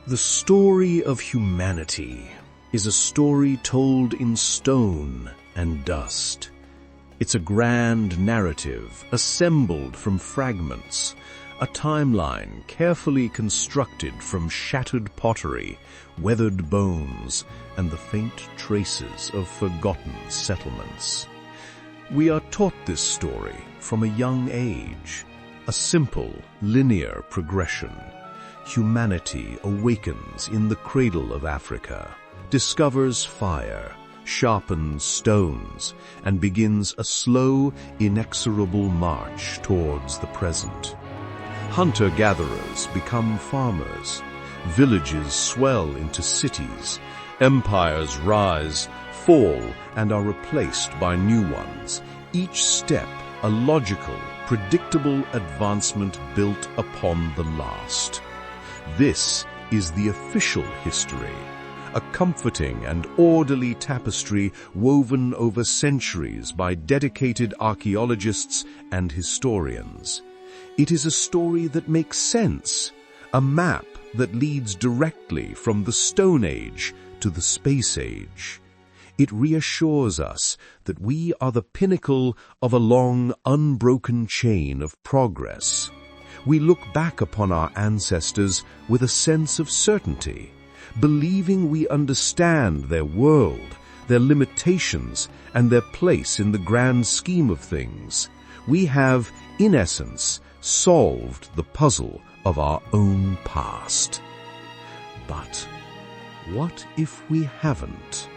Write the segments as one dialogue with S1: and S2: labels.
S1: The story of humanity is a story told in stone and dust. It's a grand narrative assembled from fragments, a timeline carefully constructed from shattered pottery, weathered bones, and the faint traces of forgotten settlements. We are taught this story from a young age, a simple, linear progression. Humanity awakens in the cradle of Africa, discovers fire, sharpens stones, and begins a slow, inexorable march towards the present. Hunter-gatherers become farmers, villages swell into cities, empires rise, fall, and are replaced by new ones, each step a logical, predictable advancement built upon the last. This is the official history, a comforting and orderly tapestry woven over centuries by dedicated archaeologists and historians. It is a story that makes sense, a map that leads directly from the Stone Age to the Space Age. It reassures us that we are the pinnacle of a long, unbroken chain of progress. We look back upon our ancestors with a sense of certainty, believing we understand their world, their limitations, and their place in the grand scheme of things. We have, in essence, solved the puzzle of our own past. But what if we haven't?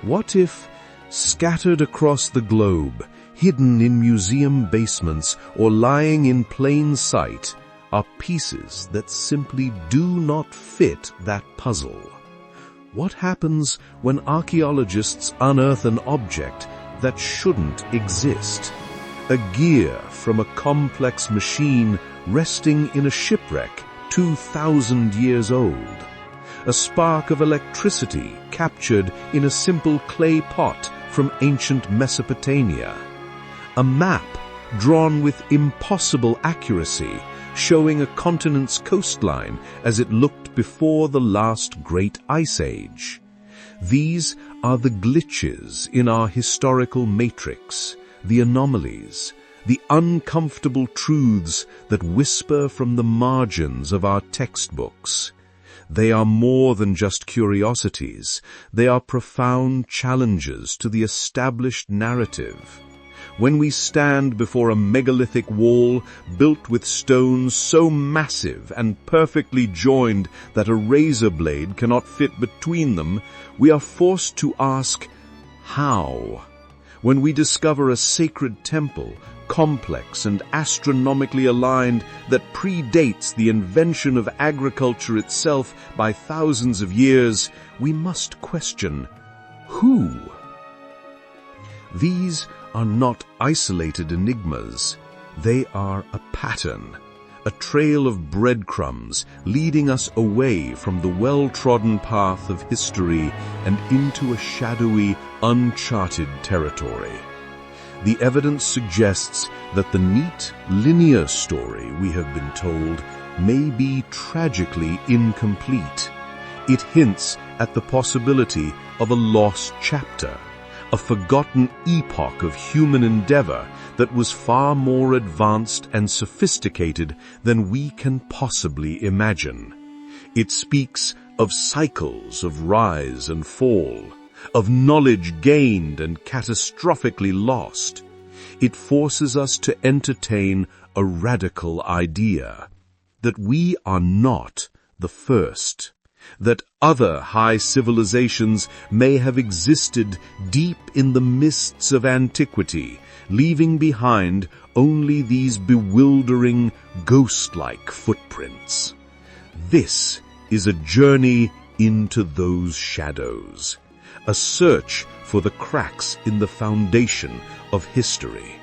S1: What if, scattered across the globe, hidden in museum basements or lying in plain sight, are pieces that simply do not fit that puzzle? What happens when archaeologists unearth an object that shouldn't exist? A gear from a complex machine resting in a shipwreck 2,000 years old. A spark of electricity captured in a simple clay pot from ancient Mesopotamia. A map drawn with impossible accuracy, showing a continent's coastline as it looked before the last great ice age. These are the glitches in our historical matrix, the anomalies, the uncomfortable truths that whisper from the margins of our textbooks. They are more than just curiosities. They are profound challenges to the established narrative. When we stand before a megalithic wall built with stones so massive and perfectly joined that a razor blade cannot fit between them, we are forced to ask, how? When we discover a sacred temple, complex and astronomically aligned, that predates the invention of agriculture itself by thousands of years, we must question, who? These are not isolated enigmas. They are a pattern, a trail of breadcrumbs leading us away from the well-trodden path of history and into a shadowy, uncharted territory. The evidence suggests that the neat, linear story we have been told may be tragically incomplete. It hints at the possibility of a lost chapter, a forgotten epoch of human endeavor that was far more advanced and sophisticated than we can possibly imagine. It speaks of cycles of rise and fall, of knowledge gained and catastrophically lost. It forces us to entertain a radical idea, that we are not the first, that other high civilizations may have existed deep in the mists of antiquity, leaving behind only these bewildering, ghost-like footprints. This is a journey into those shadows, a search for the cracks in the foundation of history.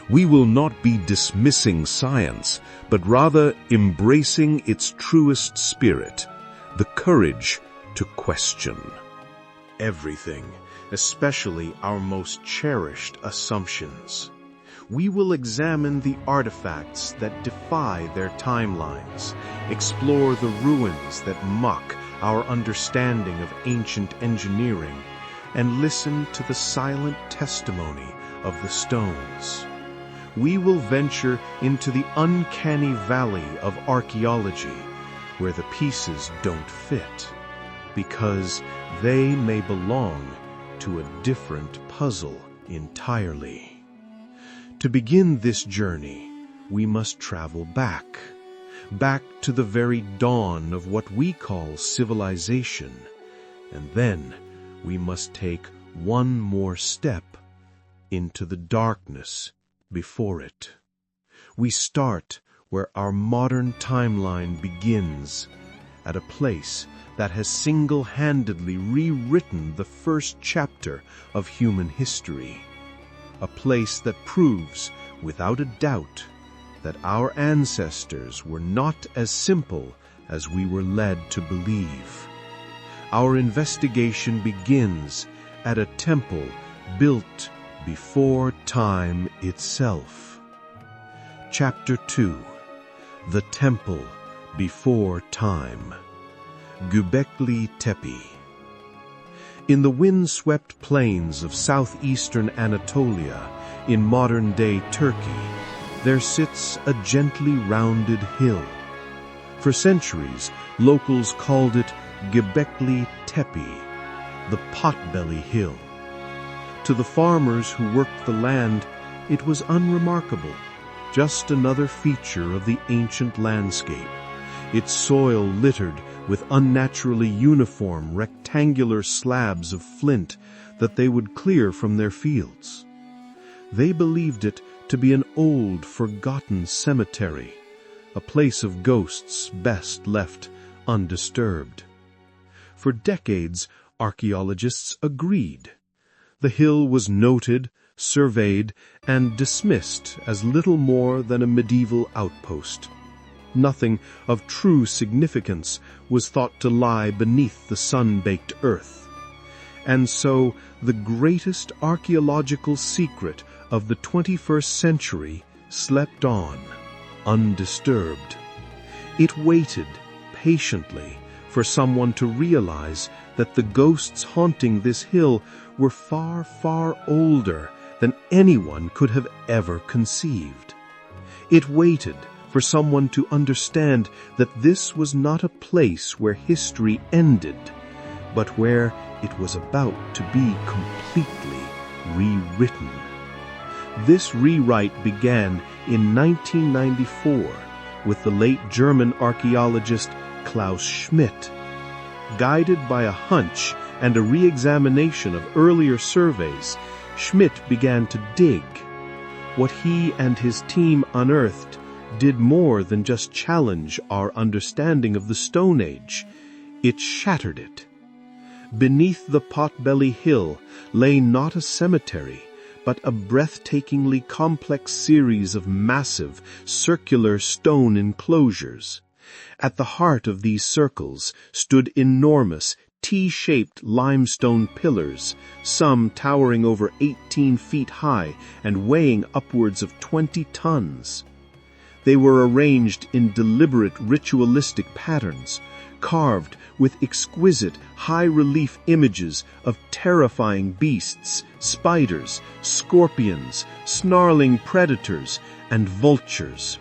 S1: We will not be dismissing science, but rather embracing its truest spirit, the courage to question. Everything, especially our most cherished assumptions.
S2: We will examine the artifacts that defy their timelines, explore the ruins that mock our understanding of ancient engineering, and listen to the silent testimony of the stones. We will venture into the uncanny valley of archaeology, where the pieces don't fit, because they may belong to a different puzzle entirely. To begin this journey, we must travel back to the very dawn of what we call civilization, and then we must take one more step into the darkness before it. We start where our modern timeline begins, at a place that has single-handedly rewritten the first chapter of human history. A place that proves, without a doubt, that our ancestors were not as simple as we were led to believe. Our investigation begins at a temple built before time itself. Chapter 2. The Temple Before Time. Göbekli Tepe. In the wind-swept plains of southeastern Anatolia, in modern-day Turkey, there sits a gently rounded hill. For centuries, locals called it Göbekli Tepe, the Potbelly Hill. To the farmers who worked the land, it was unremarkable, just another feature of the ancient landscape, its soil littered with unnaturally uniform rectangular slabs of flint that they would clear from their fields. They believed it to be an old, forgotten cemetery, a place of ghosts best left undisturbed. For decades, archaeologists agreed. The hill was noted, surveyed, and dismissed as little more than a medieval outpost. Nothing of true significance was thought to lie beneath the sun-baked earth. And so the greatest archaeological secret of the 21st century slept on, undisturbed. It waited patiently for someone to realize that the ghosts haunting this hill were far, far older than anyone could have ever conceived. It waited for someone to understand that this was not a place where history ended, but where it was about to be completely rewritten. This rewrite began in 1994 with the late German archaeologist Klaus Schmidt. Guided by a hunch and a re-examination of earlier surveys, Schmidt began to dig. What he and his team unearthed did more than just challenge our understanding of the Stone Age. It shattered it. Beneath the Potbelly Hill lay not a cemetery, but a breathtakingly complex series of massive, circular stone enclosures. At the heart of these circles stood enormous, T-shaped limestone pillars, some towering over 18 feet high and weighing upwards of 20 tons. They were arranged in deliberate ritualistic patterns, carved with exquisite high-relief images of terrifying beasts, spiders, scorpions, snarling predators, and vultures.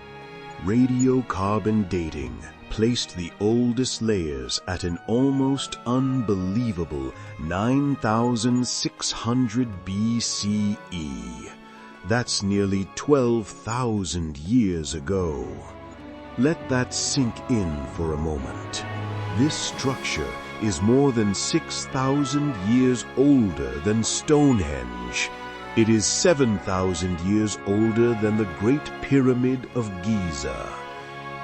S1: Radiocarbon dating placed the oldest layers at an almost unbelievable 9,600 BCE. That's nearly 12,000 years ago. Let that sink in for a moment. This structure is more than 6,000 years older than Stonehenge. It is 7,000 years older than the Great Pyramid of Giza.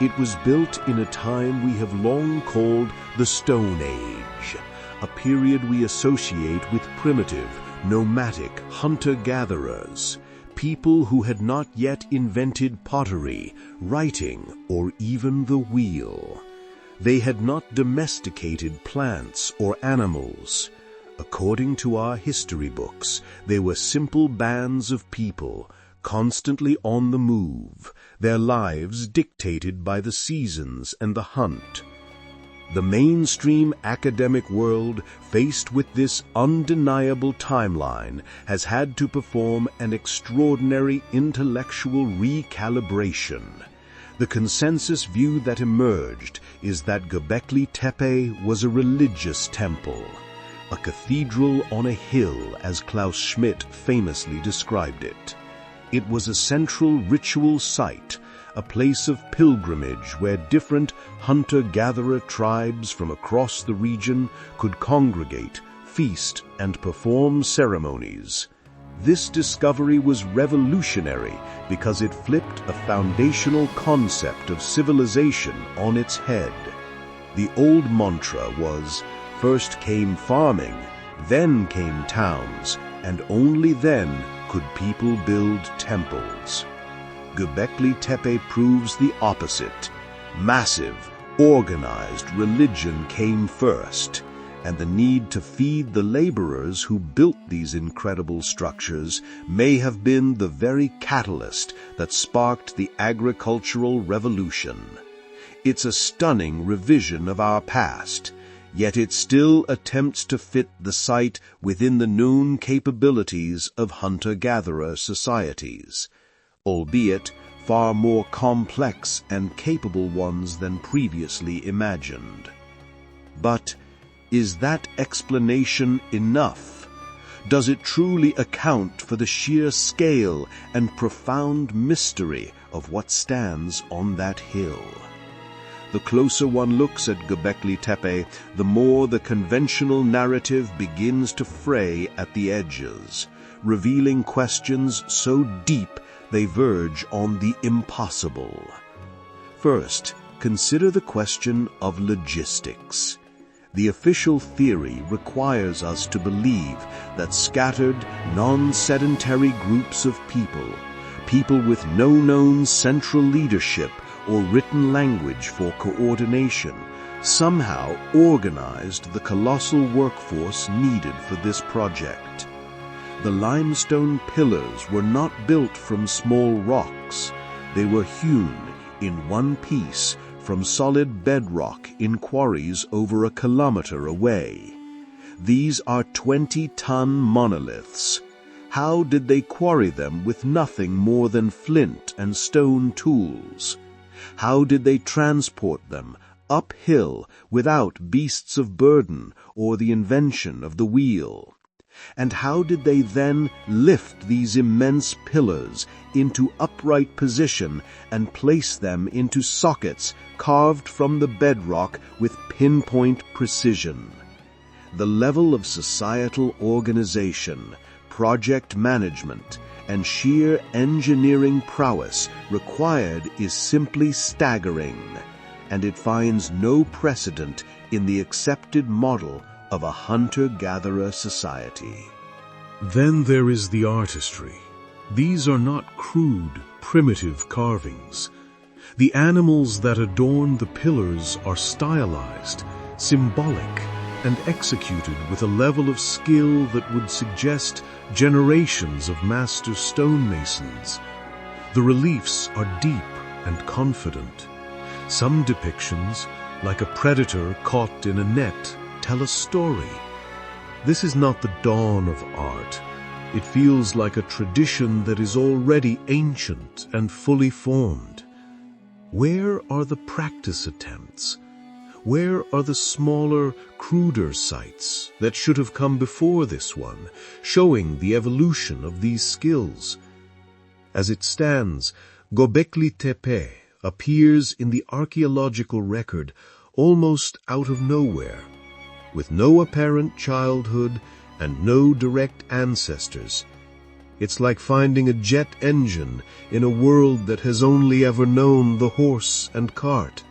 S1: It was built in a time we have long called the Stone Age, a period we associate with primitive, nomadic hunter-gatherers, people who had not yet invented pottery, writing, or even the wheel. They had not domesticated plants or animals. According to our history books, they were simple bands of people, constantly on the move, their lives dictated by the seasons and the hunt. The mainstream academic world, faced with this undeniable timeline, has had to perform an extraordinary intellectual recalibration. The consensus view that emerged is that Göbekli Tepe was a religious temple, a cathedral on a hill, as Klaus Schmidt famously described it. It was a central ritual site, a place of pilgrimage where different hunter-gatherer tribes from across the region could congregate, feast, and perform ceremonies. This discovery was revolutionary because it flipped a foundational concept of civilization on its head. The old mantra was, first came farming, then came towns, and only then could people build temples. Göbekli Tepe proves the opposite. Massive, organized religion came first, and the need to feed the laborers who built these incredible structures may have been the very catalyst that sparked the agricultural revolution. It's a stunning revision of our past, yet it still attempts to fit the site within the known capabilities of hunter-gatherer societies, albeit far more complex and capable ones than previously imagined. But is that explanation enough? Does it truly account for the sheer scale and profound mystery of what stands on that hill? The closer one looks at Göbekli Tepe, the more the conventional narrative begins to fray at the edges, revealing questions so deep they verge on the impossible. First, consider the question of logistics. The official theory requires us to believe that scattered, non-sedentary groups of people with no known central leadership or written language for coordination, somehow organized the colossal workforce needed for this project. The limestone pillars were not built from small rocks. They were hewn in one piece from solid bedrock in quarries over a kilometer away. These are 20-ton monoliths. How did they quarry them with nothing more than flint and stone tools? How did they transport them uphill without beasts of burden or the invention of the wheel? And how did they then lift these immense pillars into upright position and place them into sockets carved from the bedrock with pinpoint precision? The level of societal organization, project management, and sheer engineering prowess required is simply staggering, and it finds no precedent in the accepted model of a hunter-gatherer society.
S2: Then there is the artistry. These are not crude, primitive carvings. The animals that adorn the pillars are stylized, symbolic, and executed with a level of skill that would suggest generations of master stonemasons. The reliefs are deep and confident. Some depictions, like a predator caught in a net, tell a story. This is not the dawn of art. It feels like a tradition that is already ancient and fully formed. Where are the practice attempts? Where are the smaller, cruder sites that should have come before this one, showing the evolution of these skills? As it stands, Göbekli Tepe appears in the archaeological record almost out of nowhere, with no apparent childhood and no direct ancestors. It's like finding a jet engine in a world that has only ever known the horse and cart.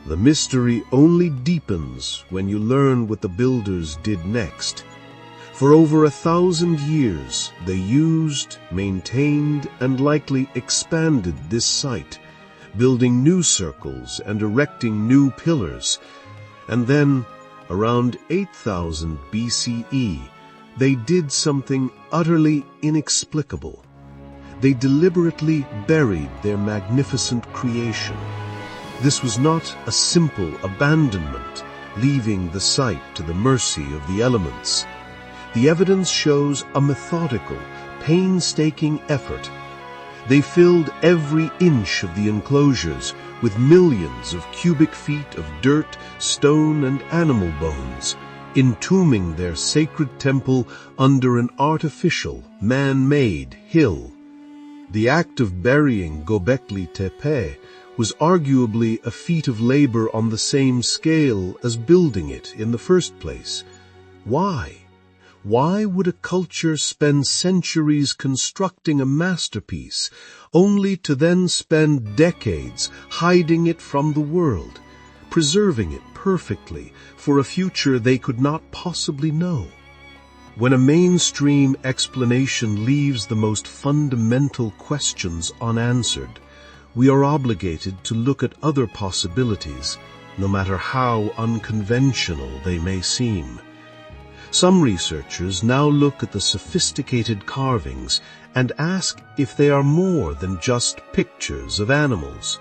S2: The mystery only deepens when you learn what the builders did next. For over 1,000 years, they used, maintained, and likely expanded this site, building new circles and erecting new pillars. And then, around 8000 BCE, they did something utterly inexplicable.
S1: they deliberately buried their magnificent creation. This was not a simple abandonment, leaving the site to the mercy of the elements. The evidence shows a methodical, painstaking effort. They filled every inch of the enclosures with millions of cubic feet of dirt, stone, and animal bones, entombing their sacred temple under an artificial, man-made hill. The act of burying Göbekli Tepe was arguably a feat of labor on the same scale as building it in the first place. Why? Why would a culture spend centuries constructing a masterpiece, only to then spend decades hiding it from the world, preserving it perfectly for a future they could not possibly know? When a mainstream explanation leaves the most fundamental questions unanswered, we are obligated to look at other possibilities, no matter how unconventional they may seem. Some researchers now look at the sophisticated carvings and ask if they are more than just pictures of animals.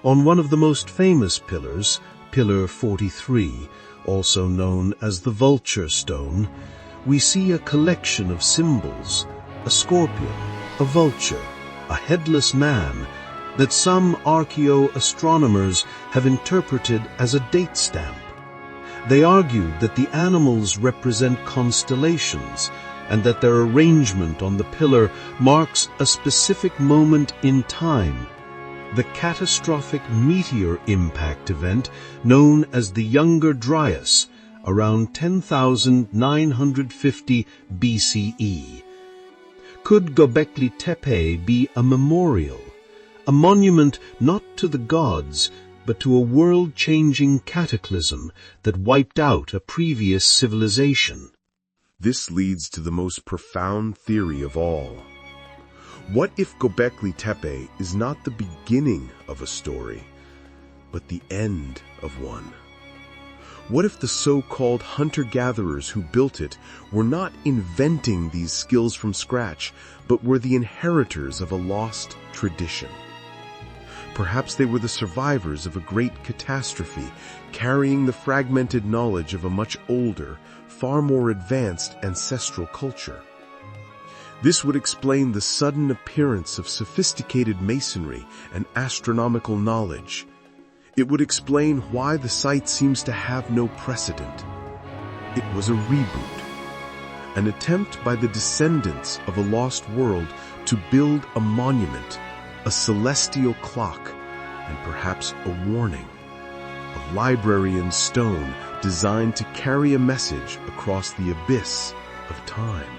S1: On one of the most famous pillars, Pillar 43, also known as the Vulture Stone, we see a collection of symbols: a scorpion, a vulture, a headless man, that some archaeoastronomers have interpreted as a date stamp. They argued that the animals represent constellations and that their arrangement on the pillar marks a specific moment in time, the catastrophic meteor impact event known as the Younger Dryas, around 10,950 BCE. Could Göbekli Tepe be a memorial, a monument not to the gods, but to a world-changing cataclysm that wiped out a previous civilization?
S2: This leads to the most profound theory of all. What if Göbekli Tepe is not the beginning of a story, but the end of one? What if the so-called hunter-gatherers who built it were not inventing these skills from scratch, but were the inheritors of a lost tradition? Perhaps they were the survivors of a great catastrophe, carrying the fragmented knowledge of a much older, far more advanced ancestral culture. This would explain the sudden appearance of sophisticated masonry and astronomical knowledge. It would explain why the site seems to have no precedent. It was a reboot, an attempt by the descendants of a lost world to build a monument, a celestial clock, and perhaps a warning, a library in stone designed to carry a message across the abyss of time.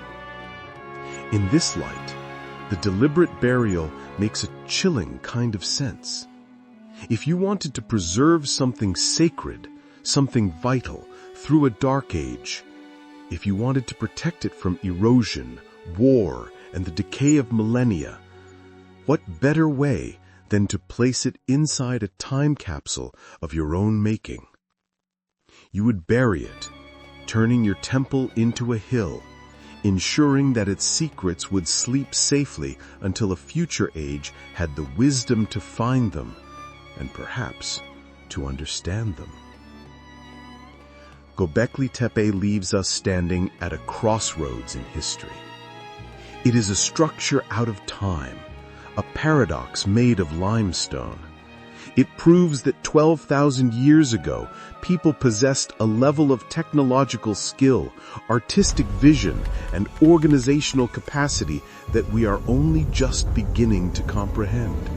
S2: In this light, the deliberate burial makes a chilling kind of sense. If you wanted to preserve something sacred, something vital, through a dark age, if you wanted to protect it from erosion, war, and the decay of millennia, what better way than to place it inside a time capsule of your own making? You would bury it, turning your temple into a hill, ensuring that its secrets would sleep safely until a future age had the wisdom to find them and perhaps to understand them. Göbekli Tepe leaves us standing at a crossroads in history. It is a structure out of time, a paradox made of limestone. It proves that 12,000 years ago, people possessed a level of technological skill, artistic vision, and organizational capacity that we are only just beginning to comprehend.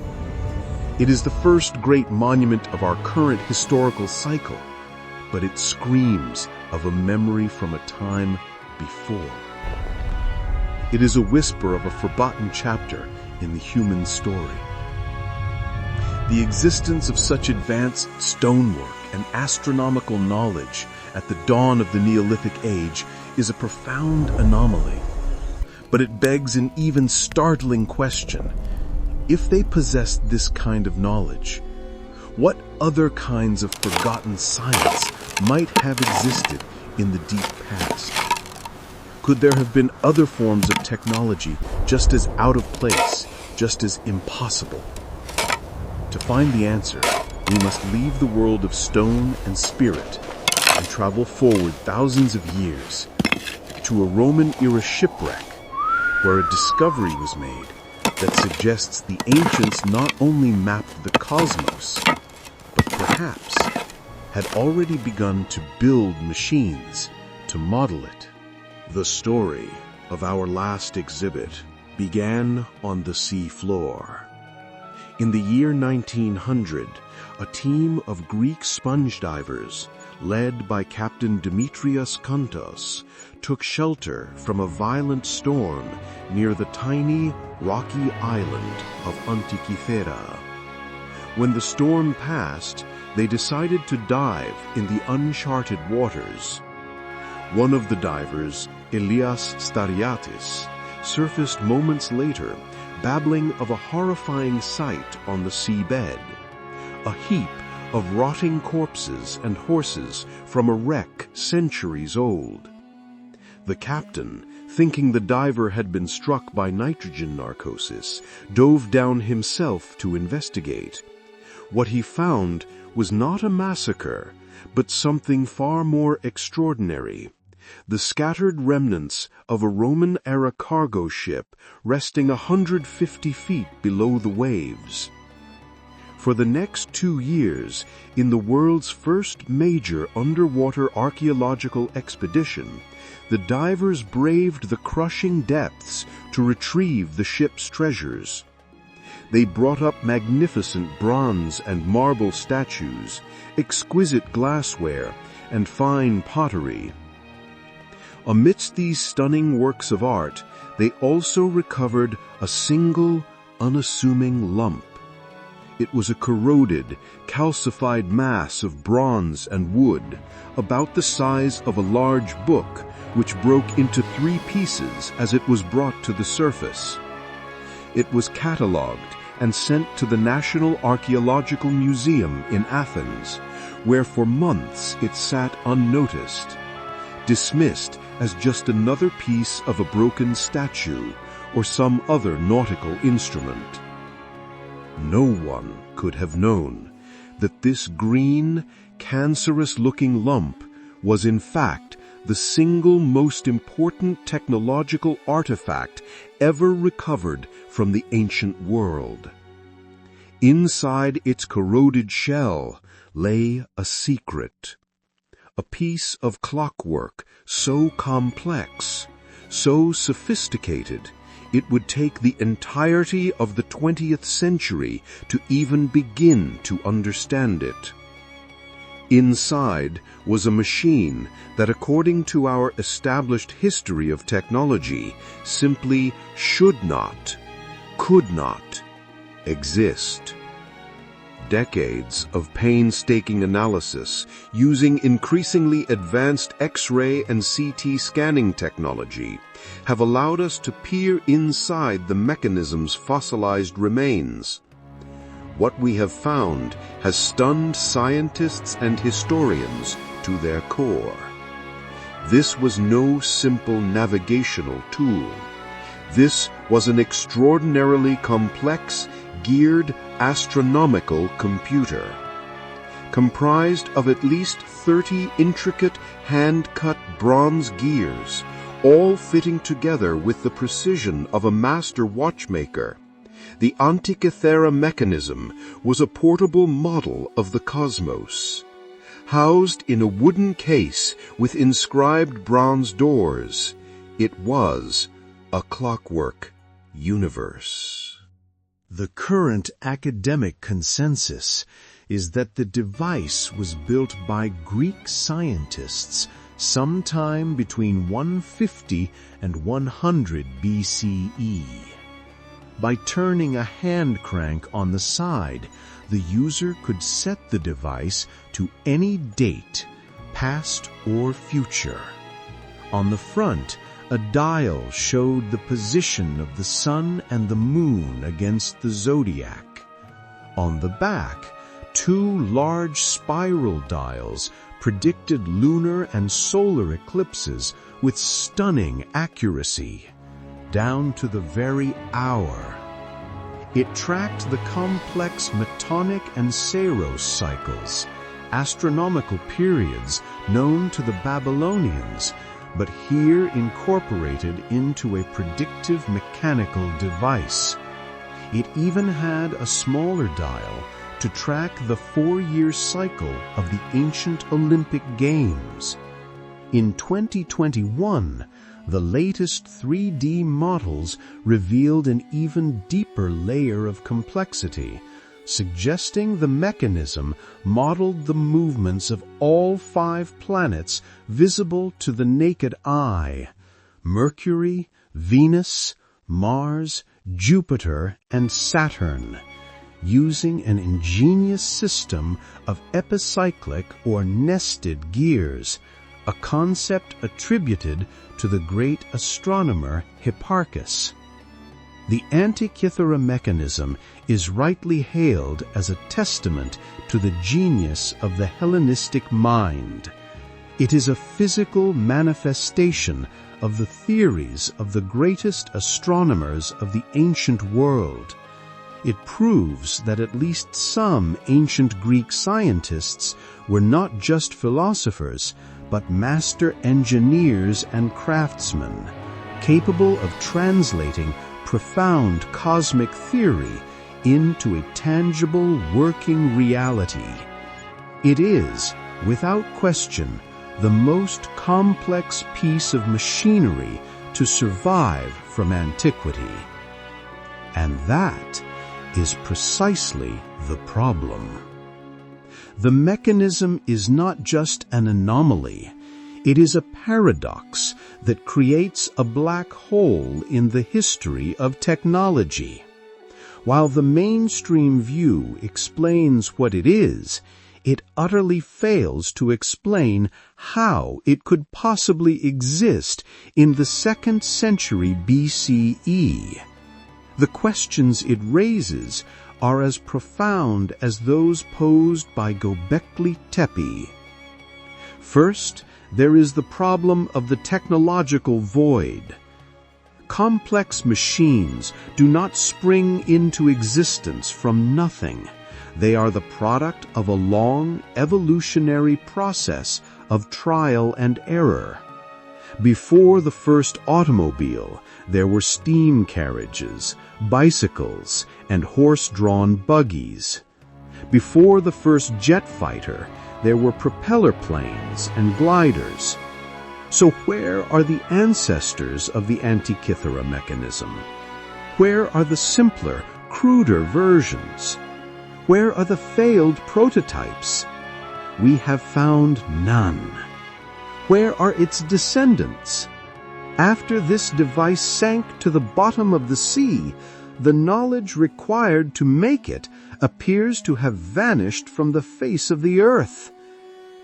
S2: It is the first great monument of our current historical cycle, but it screams of a memory from a time before. It is a whisper of a forgotten chapter in the human story. The existence of such advanced stonework and astronomical knowledge at the dawn of the Neolithic Age is a profound anomaly. But it begs an even startling question. If they possessed this kind of knowledge, what other kinds of forgotten science might have existed in the deep past? Could there have been other forms of technology just as out of place, just as impossible. To find the answer, we must leave the world of stone and spirit and travel forward thousands of years to a Roman-era shipwreck where a discovery was made that suggests the ancients not only mapped the cosmos, but perhaps had already begun to build machines to model it. The story of our last exhibit began on the sea floor. In the year 1900, a team of Greek sponge divers, led by Captain Demetrios Kontos, took shelter from a violent storm near the tiny, rocky island of Antikythera. When the storm passed, they decided to dive in the uncharted waters. One of the divers, Elias Stariatis, surfaced moments later, babbling of a horrifying sight on the seabed: a heap of rotting corpses and horses from a wreck centuries old. The captain, thinking the diver had been struck by nitrogen narcosis, dove down himself to investigate. What he found was not a massacre, but something far more extraordinary: the scattered remnants of a Roman-era cargo ship resting 150 feet below the waves. For the next 2 years, in the world's first major underwater archaeological expedition, the divers braved the crushing depths to retrieve the ship's treasures. They brought up magnificent bronze and marble statues, exquisite glassware, and fine pottery. Amidst these stunning works of art, they also recovered a single, unassuming lump. It was a corroded, calcified mass of bronze and wood, about the size of a large book, which broke into 3 pieces as it was brought to the surface. It was catalogued and sent to the National Archaeological Museum in Athens, where for months it sat unnoticed, dismissed as just another piece of a broken statue or some other nautical instrument. No one could have known that this green, cancerous-looking lump was in fact the single most important technological artifact ever recovered from the ancient world. Inside its corroded shell lay a secret, a piece of clockwork so complex, so sophisticated, it would take the entirety of the 20th century to even begin to understand it. Inside was a machine that, according to our established history of technology, simply should not, could not exist. Decades of painstaking analysis using increasingly advanced X-ray and CT scanning technology have allowed us to peer inside the mechanism's fossilized remains. What we have found has stunned scientists and historians to their core. This was no simple navigational tool. This was an extraordinarily complex, geared astronomical computer, comprised of at least 30 intricate hand-cut bronze gears, all fitting together with the precision of a master watchmaker. The Antikythera Mechanism was a portable model of the cosmos. Housed in a wooden case with inscribed bronze doors, it was a clockwork universe. The current academic consensus is that the device was built by Greek scientists sometime between 150 and 100 BCE. By turning a hand crank on the side, the user could set the device to any date, past or future. On the front, a dial showed the position of the sun and the moon against the zodiac. On the back, 2 large spiral dials predicted lunar and solar eclipses with stunning accuracy.
S1: down to the very hour. It tracked the complex Metonic and Saros cycles, astronomical periods known to the Babylonians, but here incorporated into a predictive mechanical device. It even had a smaller dial to track the 4-year cycle of the ancient Olympic Games. In 2021, the latest 3D models revealed an even deeper layer of complexity, suggesting the mechanism modeled the movements of all 5 planets visible to the naked eye: Mercury, Venus, Mars, Jupiter, and Saturn, using an ingenious system of epicyclic or nested gears, a concept attributed to the great astronomer Hipparchus. The Antikythera Mechanism is rightly hailed as a testament to the genius of the Hellenistic mind. It is a physical manifestation of the theories of the greatest astronomers of the ancient world. It proves that at least some ancient Greek scientists were not just philosophers, but master engineers and craftsmen, capable of translating profound cosmic theory into a tangible working reality. It is, without question, the most complex piece of machinery to survive from antiquity. And that is precisely the problem. The mechanism is not just an anomaly. It is a paradox that creates a black hole in the history of technology. While the mainstream view explains what it is, it utterly fails to explain how it could possibly exist in the 2nd century BCE. The questions it raises are as profound as those posed by Göbekli Tepe. First, there is the problem of the technological void. Complex machines do not spring into existence from nothing. They are the product of a long evolutionary process of trial and error. Before the first automobile, there were steam carriages, bicycles, and horse-drawn buggies. Before the first jet fighter, there were propeller planes and gliders. So where are the ancestors of the Antikythera mechanism? Where are the simpler, cruder versions? Where are the failed prototypes? We have found none. Where are its descendants? After this device sank to the bottom of the sea, the knowledge required to make it appears to have vanished from the face of the earth.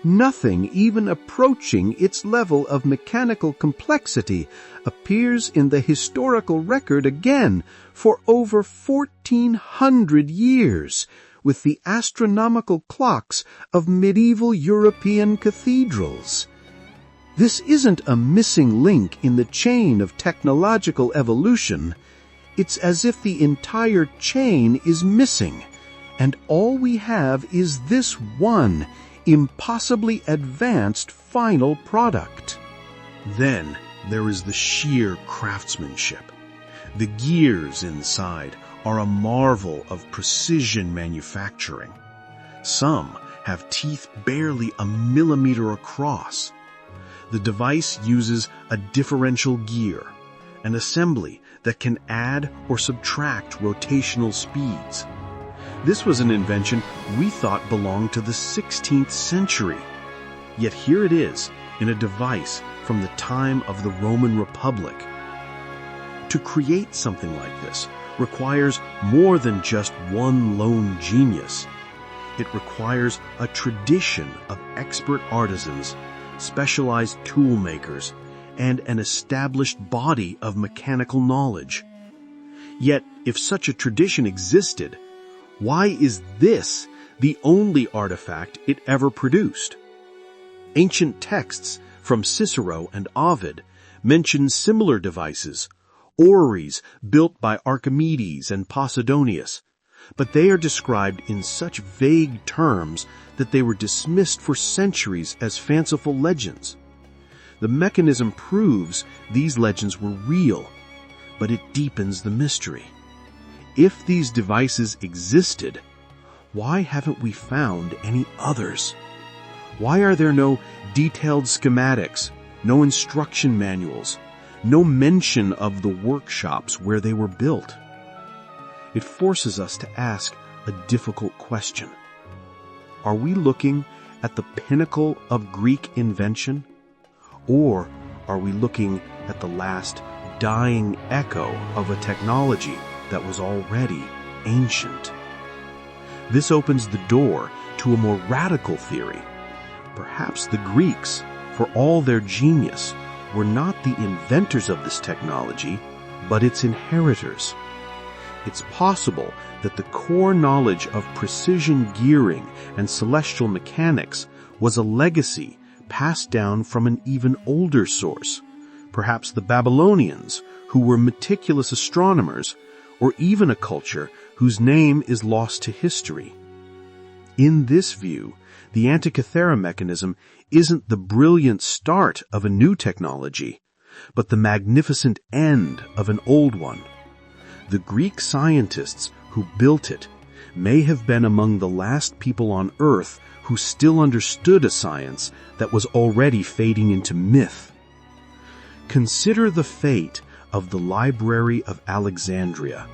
S1: Nothing even approaching its level of mechanical complexity appears in the historical record again for over 1,400 years, with the astronomical clocks of medieval European cathedrals. This isn't a missing link in the chain of technological evolution. It's as if the entire chain is missing, and all we have is this one impossibly advanced final product.
S2: Then there is the sheer craftsmanship. The gears inside are a marvel of precision manufacturing. Some have teeth barely a millimeter across. The device uses a differential gear, an assembly that can add or subtract rotational speeds. This was an invention we thought belonged to the 16th century. Yet here it is in a device from the time of the Roman Republic. To create something like this requires more than just one lone genius. It requires a tradition of expert artisans, specialized tool makers, and an established body of mechanical knowledge. Yet, if such a tradition existed, why is this the only artifact it ever produced? Ancient texts from Cicero and Ovid mention similar devices, orreries built by Archimedes and Posidonius, but they are described in such vague terms that they were dismissed for centuries as fanciful legends. The mechanism proves these legends were real, but it deepens the mystery. If these devices existed, why haven't we found any others? Why are there no detailed schematics, no instruction manuals, no mention of the workshops where they were built? It forces us to ask a difficult question. Are we looking at the pinnacle of Greek invention? Or are we looking at the last dying echo of a technology that was already ancient? This opens the door to a more radical theory. Perhaps the Greeks, for all their genius, were not the inventors of this technology, but its inheritors. It's possible that the core knowledge of precision gearing and celestial mechanics was a legacy passed down from an even older source, perhaps the Babylonians, who were meticulous astronomers, or even a culture whose name is lost to history. In this view, the Antikythera Mechanism isn't the brilliant start of a new technology, but the magnificent end of an old one. The Greek scientists who built it may have been among the last people on Earth who still understood a science that was already fading into myth. Consider the fate of the Library of Alexandria,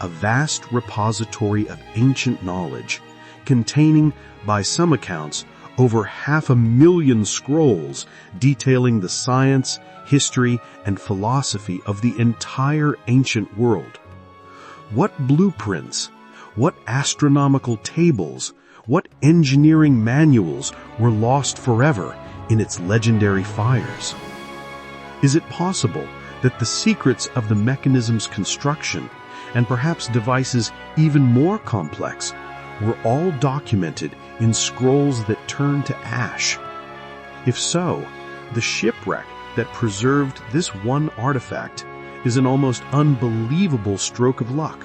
S2: a vast repository of ancient knowledge containing, by some accounts, over 500,000 scrolls detailing the science, history, and philosophy of the entire ancient world. What blueprints, what astronomical tables, what engineering manuals were lost forever in its legendary fires? Is it possible that the secrets of the mechanism's construction, and perhaps devices even more complex, were all documented in scrolls that turned to ash? If so, the shipwreck that preserved this one artifact is an almost unbelievable stroke of luck.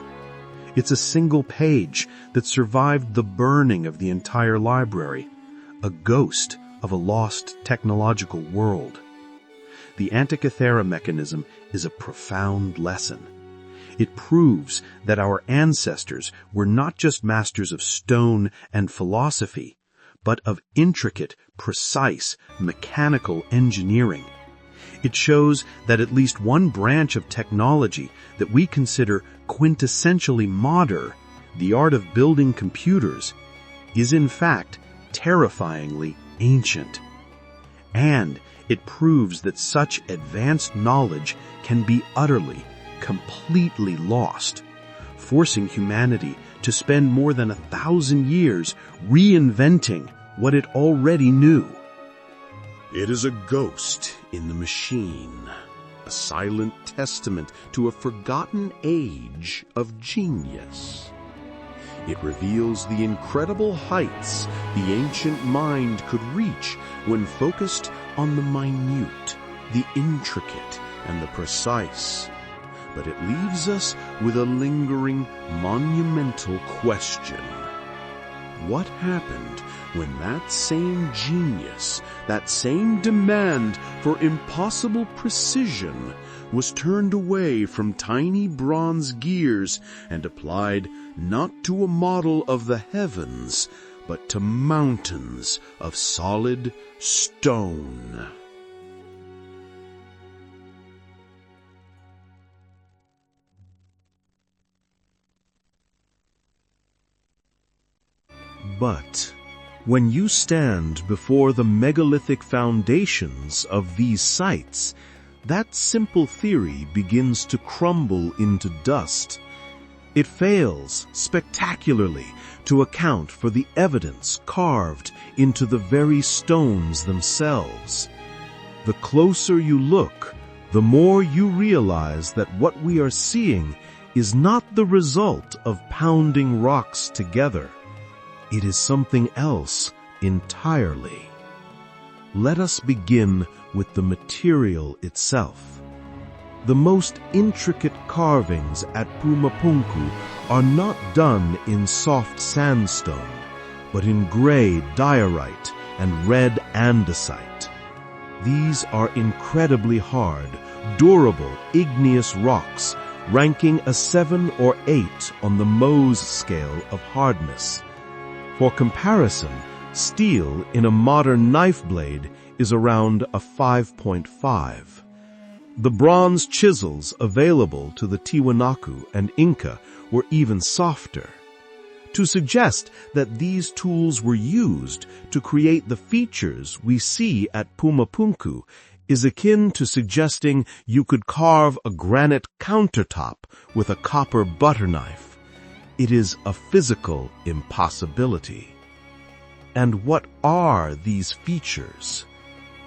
S2: It's a single page that survived the burning of the entire library, a ghost of a lost technological world. The Antikythera Mechanism is a profound lesson. It proves that our ancestors were not just masters of stone and philosophy, but of intricate, precise, mechanical engineering. It shows that at least one branch of technology that we consider quintessentially modern, the art of building computers, is in fact terrifyingly ancient. And it proves that such advanced knowledge can be utterly, completely lost, forcing humanity to spend more than 1,000 years reinventing what it already knew.
S1: It is a ghost in the machine, a silent testament to a forgotten age of genius. It reveals the incredible heights the ancient mind could reach when focused on the minute, the intricate, and the precise. But it leaves us with a lingering, monumental question. What happened when that same genius, that same demand for impossible precision, was turned away from tiny bronze gears and applied not to a model of the heavens, but to mountains of solid stone? But when you stand before the megalithic foundations of these sites, that simple theory begins to crumble into dust. It fails spectacularly to account for the evidence carved into the very stones themselves. The closer you look, the more you realize that what we are seeing is not the result of pounding rocks together. It is something else entirely. Let us begin with the material itself.
S2: The most intricate carvings at Pumapunku are not done in soft sandstone, but in gray diorite and red andesite. These are incredibly hard, durable, igneous rocks, ranking a 7 or 8 on the Mohs scale of hardness. For comparison, steel in a modern knife blade is around a 5.5. The bronze chisels available to the Tiwanaku and Inca were even softer. To suggest that these tools were used to create the features we see at Pumapunku is akin to suggesting you could carve a granite countertop with a copper butter knife. It is a physical impossibility. And what are these features?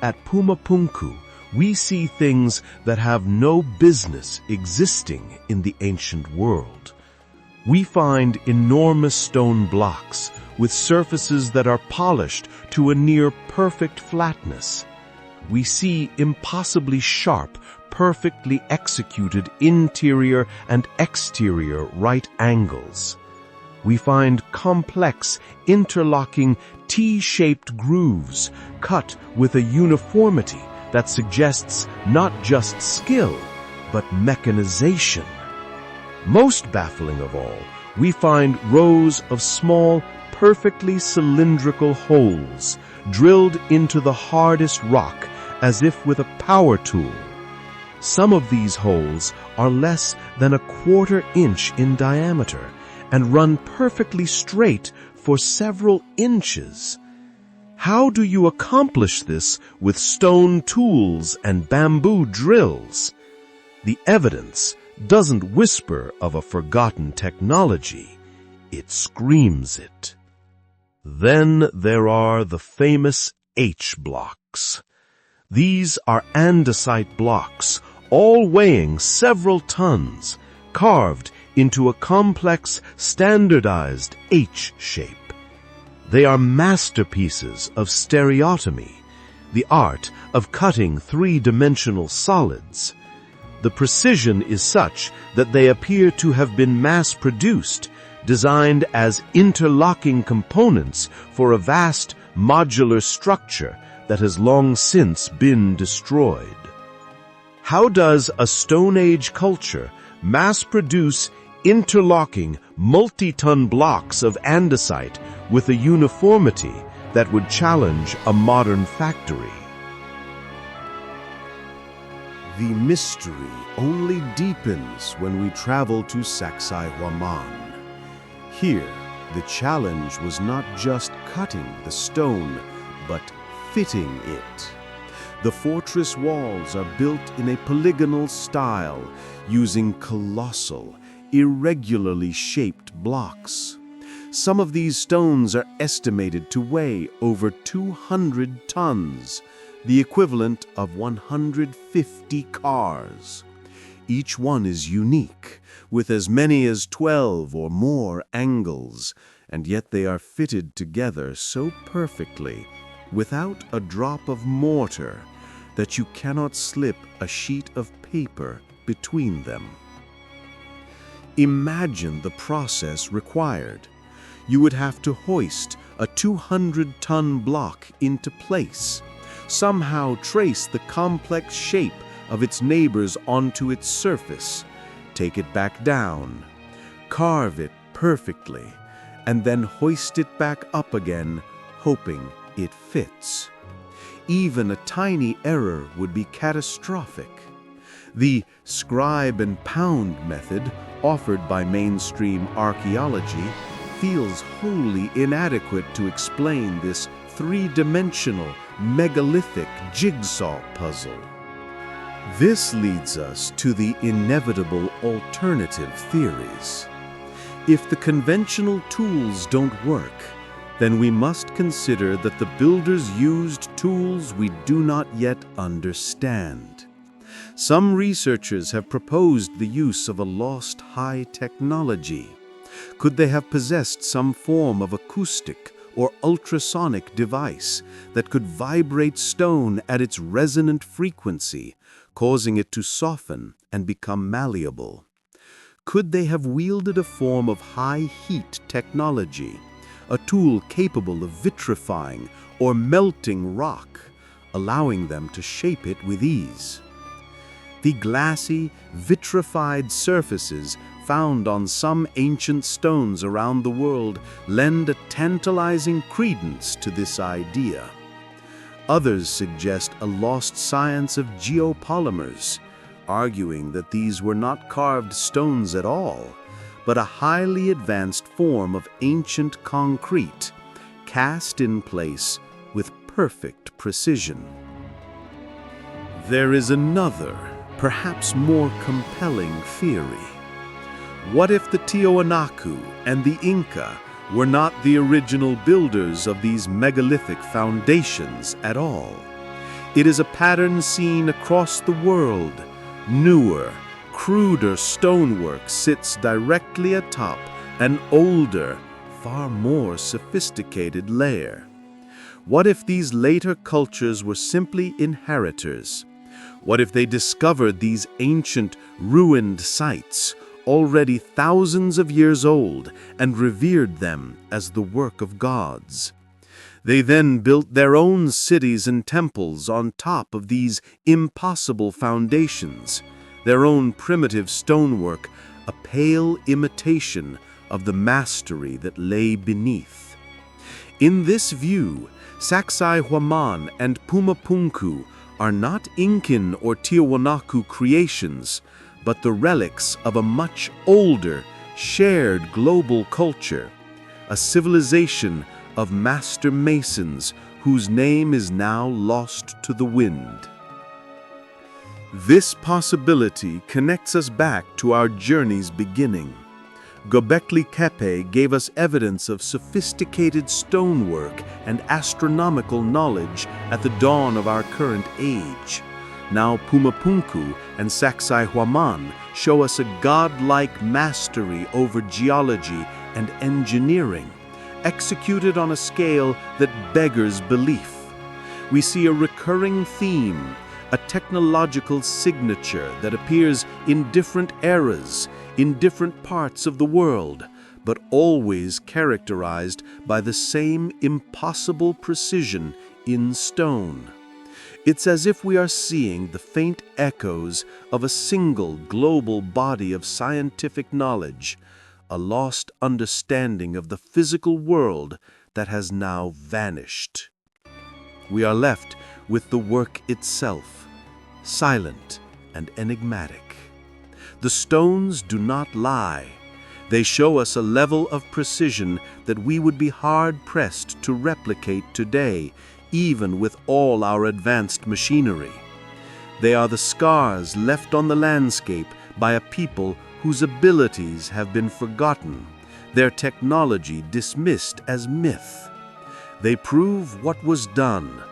S2: At Pumapunku, we see things that have no business existing in the ancient world. We find enormous stone blocks with surfaces that are polished to a near perfect flatness. We see impossibly sharp, perfectly executed interior and exterior right angles. We find complex, interlocking, T-shaped grooves cut with a uniformity that suggests not just skill, but mechanization. Most baffling of all, we find rows of small, perfectly cylindrical holes drilled into the hardest rock as if with a power tool. Some of these holes are less than a 1/4 inch in diameter and run perfectly straight for several inches. How do you accomplish this with stone tools and bamboo drills? The evidence doesn't whisper of a forgotten technology. It screams it. Then there are the famous H-blocks. These are andesite blocks, all weighing several tons, carved into a complex, standardized H shape. They are masterpieces of stereotomy, the art of cutting 3-dimensional solids. The precision is such that they appear to have been mass-produced, designed as interlocking components for a vast modular structure that has long since been destroyed. How does a Stone Age culture mass-produce interlocking multi-ton blocks of andesite with a uniformity that would challenge a modern factory?
S3: The mystery only deepens when we travel to Sacsayhuaman. Here, the challenge was not just cutting the stone, but fitting it. The fortress walls are built in a polygonal style, using colossal, irregularly shaped blocks. Some of these stones are estimated to weigh over 200 tons, the equivalent of 150 cars. Each one is unique, with as many as 12 or more angles, and yet they are fitted together so perfectly, without a drop of mortar, that you cannot slip a sheet of paper between them. Imagine the process required. You would have to hoist a 200-ton block into place, somehow trace the complex shape of its neighbors onto its surface, take it back down, carve it perfectly, and then hoist it back up again, hoping it fits. Even a tiny error would be catastrophic. The scribe and pound method offered by mainstream archaeology feels wholly inadequate to explain this 3-dimensional megalithic jigsaw puzzle. This leads us to the inevitable alternative theories. If the conventional tools don't work, then we must consider that the builders used tools we do not yet understand. Some researchers have proposed the use of a lost high technology. Could they have possessed some form of acoustic or ultrasonic device that could vibrate stone at its resonant frequency, causing it to soften and become malleable? Could they have wielded a form of high-heat technology, a tool capable of vitrifying or melting rock, allowing them to shape it with ease? The glassy, vitrified surfaces found on some ancient stones around the world lend a tantalizing credence to this idea. Others suggest a lost science of geopolymers, arguing that these were not carved stones at all, but a highly advanced form of ancient concrete, cast in place with perfect precision. There is another, perhaps more compelling theory. What if the Tiwanaku and the Inca were not the original builders of these megalithic foundations at all? It is a pattern seen across the world. Newer, cruder stonework sits directly atop an older, far more sophisticated layer. What if these later cultures were simply inheritors? What if they discovered these ancient, ruined sites, already thousands of years old, and revered them as the work of gods? They then built their own cities and temples on top of these impossible foundations, their own primitive stonework, a pale imitation of the mastery that lay beneath. In this view, Sacsayhuaman and Pumapunku are not Incan or Tiwanaku creations, but the relics of a much older, shared global culture, a civilization of master masons whose name is now lost to the wind. This possibility connects us back to our journey's beginning. Göbekli Tepe gave us evidence of sophisticated stonework and astronomical knowledge at the dawn of our current age. Now Pumapunku and Sacsayhuaman show us a godlike mastery over geology and engineering, executed on a scale that beggars belief. We see a recurring theme, a technological signature that appears in different eras, in different parts of the world, but always characterized by the same impossible precision in stone. It's as if we are seeing the faint echoes of a single global body of scientific knowledge, a lost understanding of the physical world that has now vanished. We are left with the work itself, silent and enigmatic. The stones do not lie. They show us a level of precision that we would be hard-pressed to replicate today, even with all our advanced machinery. They are the scars left on the landscape by a people whose abilities have been forgotten, their technology dismissed as myth. They prove what was done,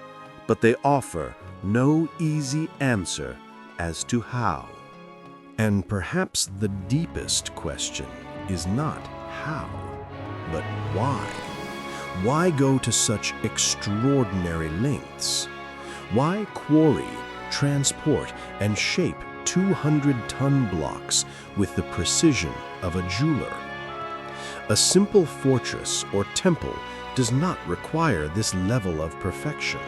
S3: but they offer no easy answer as to how. And perhaps the deepest question is not how, but why. Why go to such extraordinary lengths? Why quarry, transport, and shape 200-ton blocks with the precision of a jeweler? A simple fortress or temple does not require this level of perfection.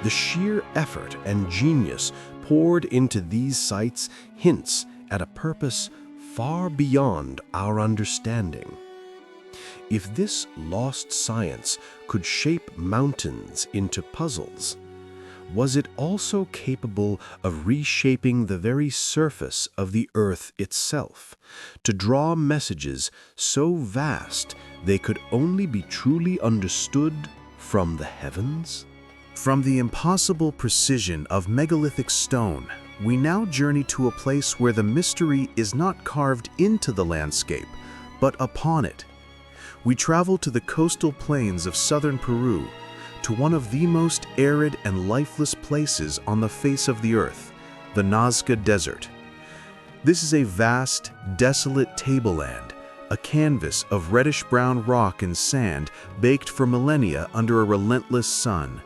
S3: The sheer effort and genius poured into these sites hints at a purpose far beyond our understanding. If this lost science could shape mountains into puzzles, was it also capable of reshaping the very surface of the earth itself, to draw messages so vast they could only be truly understood from the heavens? From the impossible precision of megalithic stone, we now journey to a place where the mystery is not carved into the landscape, but upon it. We travel to the coastal plains of southern Peru, to one of the most arid and lifeless places on the face of the earth, the Nazca Desert. This is a vast, desolate tableland, a canvas of reddish-brown rock and sand baked for millennia under a relentless sun.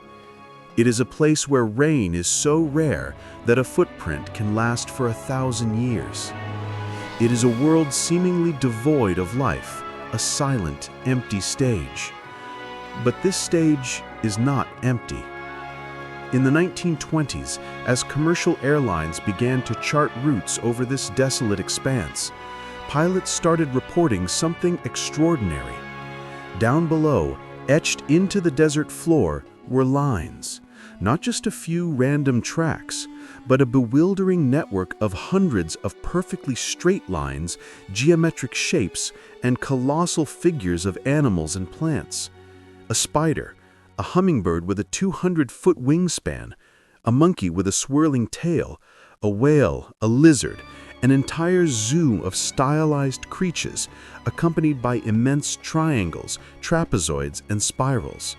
S3: It is a place where rain is so rare that a footprint can last for 1,000 years. It is a world seemingly devoid of life, a silent, empty stage. But this stage is not empty. In the 1920s, as commercial airlines began to chart routes over this desolate expanse, pilots started reporting something extraordinary. Down below, etched into the desert floor, were lines, not just a few random tracks, but a bewildering network of hundreds of perfectly straight lines, geometric shapes, and colossal figures of animals and plants. A spider, a hummingbird with a 200-foot wingspan, a monkey with a swirling tail, a whale, a lizard, an entire zoo of stylized creatures, accompanied by immense triangles, trapezoids, and spirals.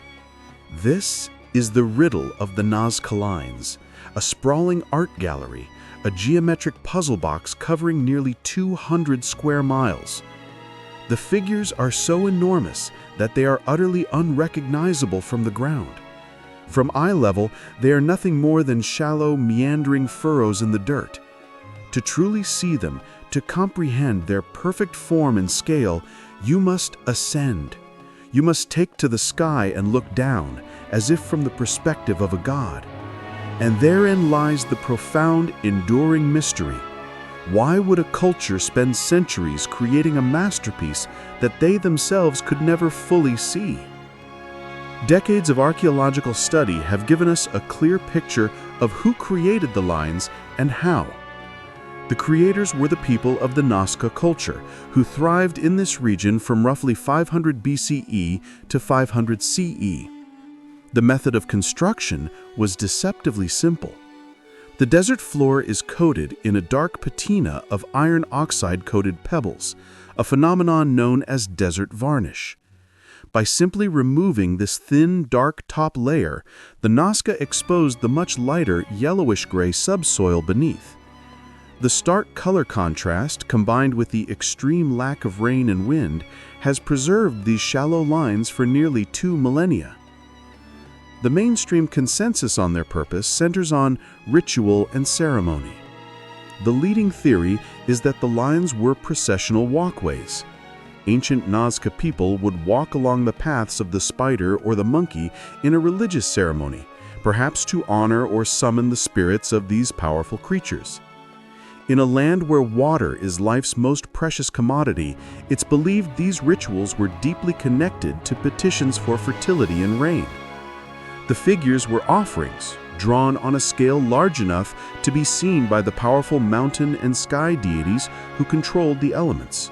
S3: This is the riddle of the Nazca Lines, a sprawling art gallery, a geometric puzzle box covering nearly 200 square miles. The figures are so enormous that they are utterly unrecognizable from the ground. From eye level, they are nothing more than shallow, meandering furrows in the dirt. To truly see them, to comprehend their perfect form and scale, you must ascend. You must take to the sky and look down, as if from the perspective of a god. And therein lies the profound, enduring mystery. Why would a culture spend centuries creating a masterpiece that they themselves could never fully see? Decades of archaeological study have given us a clear picture of who created the lines and how. The creators were the people of the Nazca culture, who thrived in this region from roughly 500 BCE to 500 CE. The method of construction was deceptively simple. The desert floor is coated in a dark patina of iron oxide-coated pebbles, a phenomenon known as desert varnish. By simply removing this thin, dark top layer, the Nazca exposed the much lighter, yellowish-gray subsoil beneath. The stark color contrast, combined with the extreme lack of rain and wind, has preserved these shallow lines for nearly 2 millennia. The mainstream consensus on their purpose centers on ritual and ceremony. The leading theory is that the lines were processional walkways. Ancient Nazca people would walk along the paths of the spider or the monkey in a religious ceremony, perhaps to honor or summon the spirits of these powerful creatures. In a land where water is life's most precious commodity, it's believed these rituals were deeply connected to petitions for fertility and rain. The figures were offerings, drawn on a scale large enough to be seen by the powerful mountain and sky deities who controlled the elements.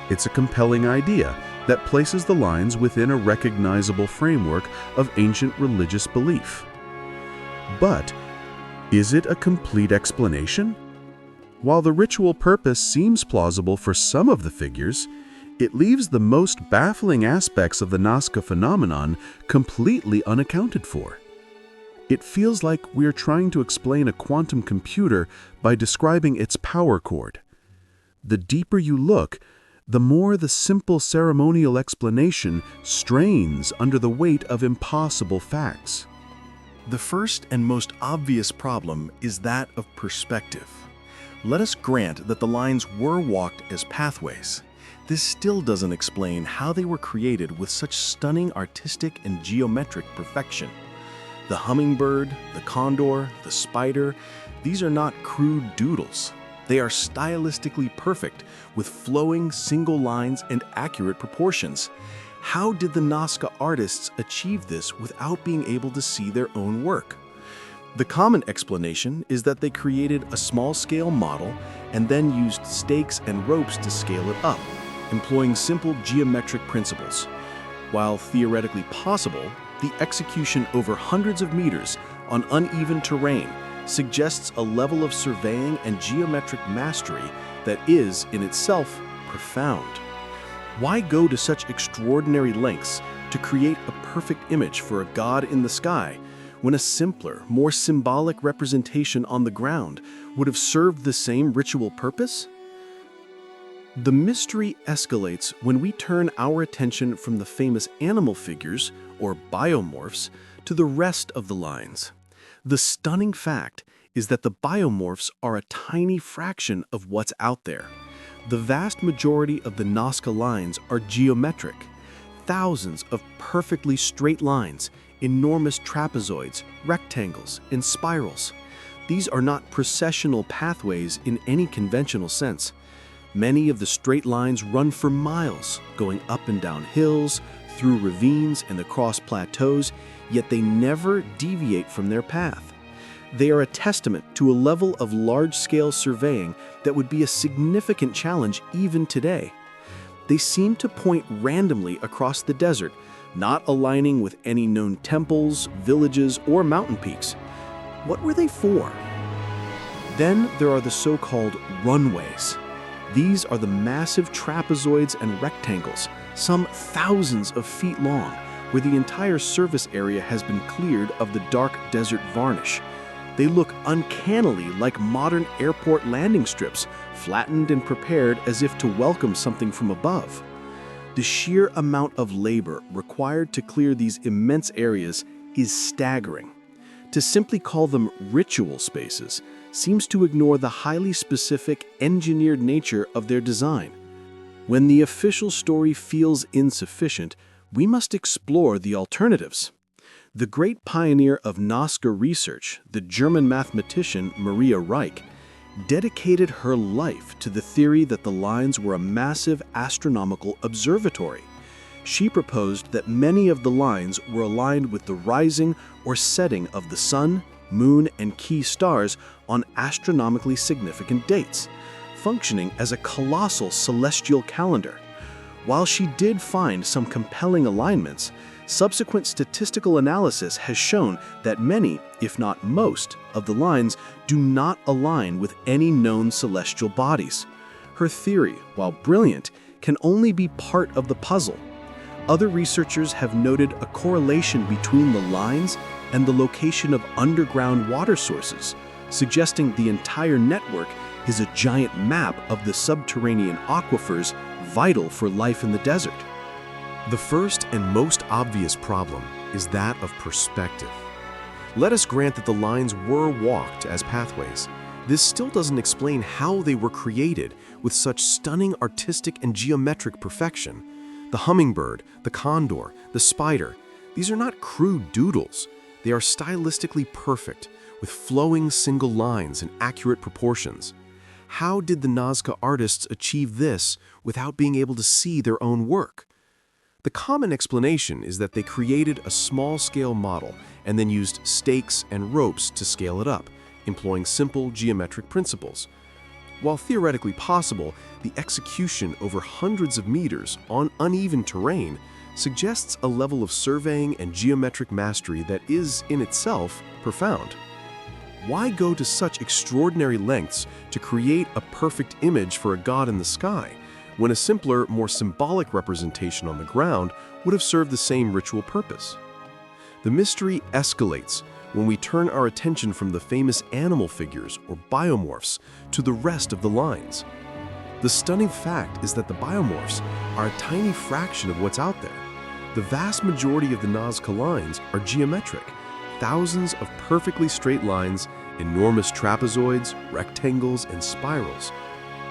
S3: It's a compelling idea that places the lines within a recognizable framework of ancient religious belief. But is it a complete explanation? While the ritual purpose seems plausible for some of the figures, it leaves the most baffling aspects of the Nazca phenomenon completely unaccounted for. It feels like we're trying to explain a quantum computer by describing its power cord. The deeper you look, the more the simple ceremonial explanation strains under the weight of impossible facts.
S2: The first and most obvious problem is that of perspective. Let us grant that the lines were walked as pathways. This still doesn't explain how they were created with such stunning artistic and geometric perfection. The hummingbird, the condor, the spider, these are not crude doodles. They are stylistically perfect, with flowing single lines and accurate proportions. How did the Nazca artists achieve this without being able to see their own work? The common explanation is that they created a small-scale model and then used stakes and ropes to scale it up, employing simple geometric principles. While theoretically possible, the execution over hundreds of meters on uneven terrain suggests a level of surveying and geometric mastery that is, in itself, profound. Why go to such extraordinary lengths to create a perfect image for a god in the sky, when a simpler, more symbolic representation on the ground would have served the same ritual purpose?
S3: The mystery escalates when we turn our attention from the famous animal figures, or biomorphs, to the rest of the lines. The stunning fact is that the biomorphs are a tiny fraction of what's out there. The vast majority of the Nazca lines are geometric. Thousands of perfectly straight lines, enormous trapezoids, rectangles, and spirals. These are not processional pathways in any conventional sense. Many of the straight lines run for miles, going up and down hills, through ravines and across plateaus, yet they never deviate from their path. They are a testament to a level of large-scale surveying that would be a significant challenge even today. They seem to point randomly across the desert, not aligning with any known temples, villages, or mountain peaks. What were they for? Then there are the so-called runways. These are the massive trapezoids and rectangles, some thousands of feet long, where the entire surface area has been cleared of the dark desert varnish. They look uncannily like modern airport landing strips, flattened and prepared as if to welcome something from above. The sheer amount of labor required to clear these immense areas is staggering. To simply call them ritual spaces seems to ignore the highly specific, engineered nature of their design. When the official story feels insufficient, we must explore the alternatives. The great pioneer of Nazca research, the German mathematician Maria Reich, dedicated her life to the theory that the lines were a massive astronomical observatory. She proposed that many of the lines were aligned with the rising or setting of the sun, moon, and key stars on astronomically significant dates, functioning as a colossal celestial calendar. While she did find some compelling alignments, subsequent statistical analysis has shown that many, if not most, of the lines do not align with any known celestial bodies. Her theory, while brilliant, can only be part of the puzzle. Other researchers have noted a correlation between the lines and the location of underground water sources, suggesting the entire network is a giant map of the subterranean aquifers vital for life in the desert.
S2: The first and most obvious problem is that of perspective. Let us grant that the lines were walked as pathways. This still doesn't explain how they were created with such stunning artistic and geometric perfection. The hummingbird, the condor, the spider, these are not crude doodles. They are stylistically perfect, with flowing single lines and accurate proportions. How did the Nazca artists achieve this without being able to see their own work? The common explanation is that they created a small-scale model and then used stakes and ropes to scale it up, employing simple geometric principles. While theoretically possible, the execution over hundreds of meters on uneven terrain suggests a level of surveying and geometric mastery that is, in itself, profound. Why go to such extraordinary lengths to create a perfect image for a god in the sky, when a simpler, more symbolic representation on the ground would have served the same ritual purpose? The mystery escalates when we turn our attention from the famous animal figures or biomorphs to the rest of the lines. The stunning fact is that the biomorphs are a tiny fraction of what's out there. The vast majority of the Nazca lines are geometric, thousands of perfectly straight lines, enormous trapezoids, rectangles, and spirals.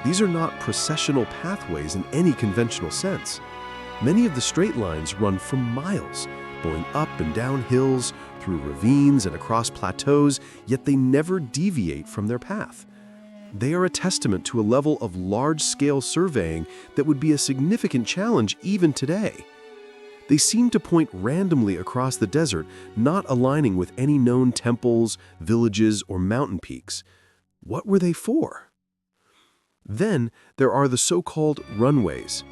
S2: These are not processional pathways in any conventional sense. Many of the straight lines run for miles, going up and down hills, through ravines and across plateaus, yet they never deviate from their path. They are a testament to a level of large-scale surveying that would be a significant challenge even today. They seem to point randomly across the desert, not aligning with any known temples, villages, or mountain peaks. What were they for? Then there are the so-called runways.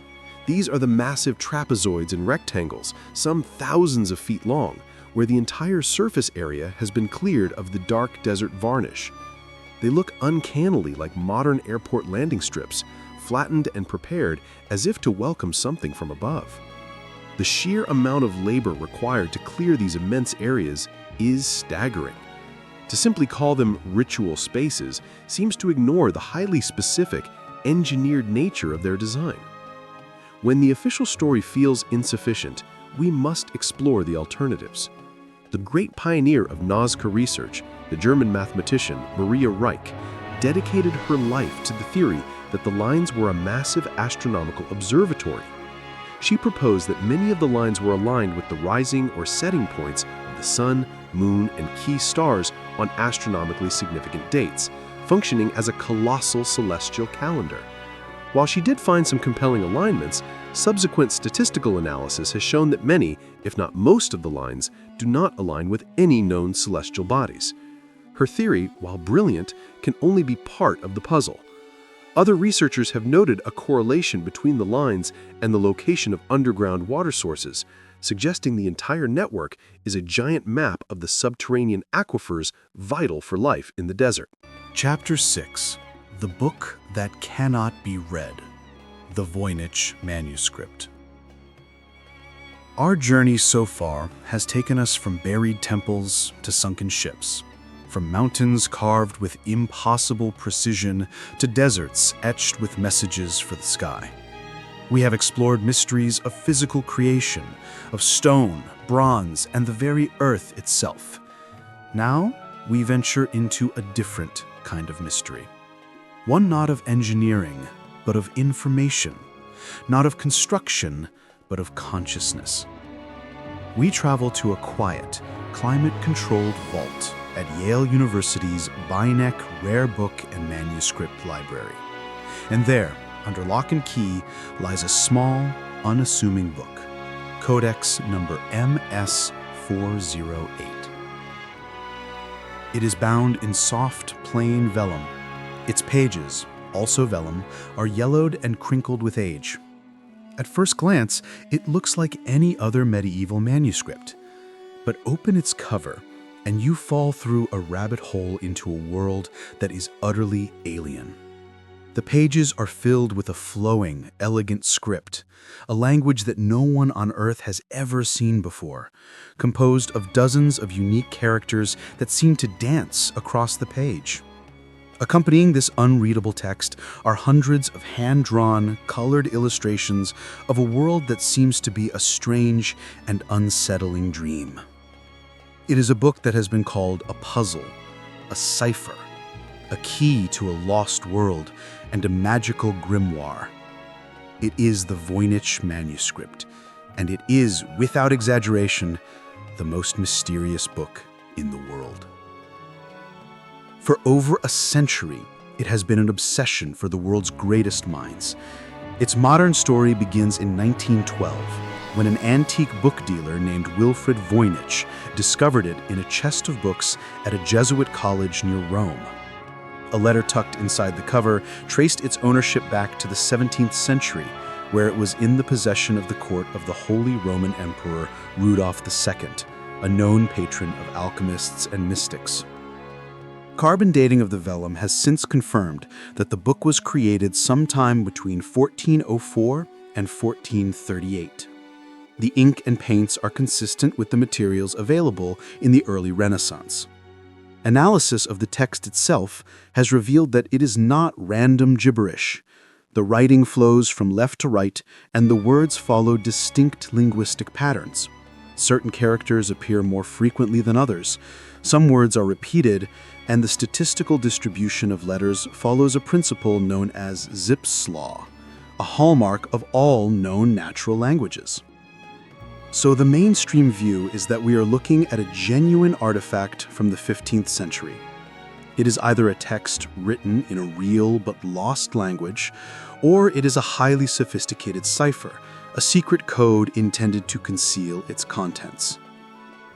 S2: These are the massive trapezoids and rectangles, some thousands of feet long, where the entire surface area has been cleared of the dark desert varnish. They look uncannily like modern airport landing strips, flattened and prepared as if to welcome something from above. The sheer amount of labor required to clear these immense areas is staggering. To simply call them ritual spaces seems to ignore the highly specific,
S3: engineered nature of their design. When the official story feels insufficient, we must explore the alternatives. The great pioneer of Nazca research, the German mathematician Maria Reich, dedicated her life to the theory that the lines were a massive astronomical observatory. She proposed that many of the lines were aligned with the rising or setting points of the sun, moon, and key stars on astronomically significant dates, functioning as a colossal celestial calendar. While she did find some compelling alignments, subsequent statistical analysis has shown that many, if not most of the lines, do not align with any known celestial bodies. Her theory, while brilliant, can only be part of the puzzle. Other researchers have noted a correlation between the lines and the location of underground water sources, suggesting the entire network is a giant map of the subterranean aquifers vital for life in the desert.
S4: Chapter 6. The Book That Cannot Be Read. The Voynich Manuscript. Our journey so far has taken us from buried temples to sunken ships, from mountains carved with impossible precision to deserts etched with messages for the sky. We have explored mysteries of physical creation, of stone, bronze, and the very earth itself. Now we venture into a different kind of mystery. One not of engineering, but of information. Not of construction, but of consciousness. We travel to a quiet, climate-controlled vault at Yale University's Beinecke Rare Book and Manuscript Library. And there, under lock and key, lies a small, unassuming book, Codex number MS-408. It is bound in soft, plain vellum. Its pages, also vellum, are yellowed and crinkled with age. At first glance, it looks like any other medieval manuscript. But open its cover, and you fall through a rabbit hole into a world that is utterly alien. The pages are filled with a flowing, elegant script, a language that no one on Earth has ever seen before, composed of dozens of unique characters that seem to dance across the page. Accompanying this unreadable text are hundreds of hand-drawn, colored illustrations of a world that seems to be a strange and unsettling dream. It is a book that has been called a puzzle, a cipher, a key to a lost world, and a magical grimoire. It is the Voynich manuscript, and it is, without exaggeration, the most mysterious book in the world. For over a century, it has been an obsession for the world's greatest minds. Its modern story begins in 1912, when an antique book dealer named Wilfrid Voynich discovered it in a chest of books at a Jesuit college near Rome. A letter tucked inside the cover traced its ownership back to the 17th century, where it was in the possession of the court of the Holy Roman Emperor Rudolph II, a known patron of alchemists and mystics. Carbon dating of the vellum has since confirmed that the book was created sometime between 1404 and 1438. The ink and paints are consistent with the materials available in the early Renaissance. Analysis of the text itself has revealed that it is not random gibberish. The writing flows from left to right, and the words follow distinct linguistic patterns. Certain characters appear more frequently than others. Some words are repeated, and the statistical distribution of letters follows a principle known as Zipf's law, a hallmark of all known natural languages. So the mainstream view is that we are looking at a genuine artifact from the 15th century. It is either a text written in a real but lost language, or it is a highly sophisticated cipher, a secret code intended to conceal its contents.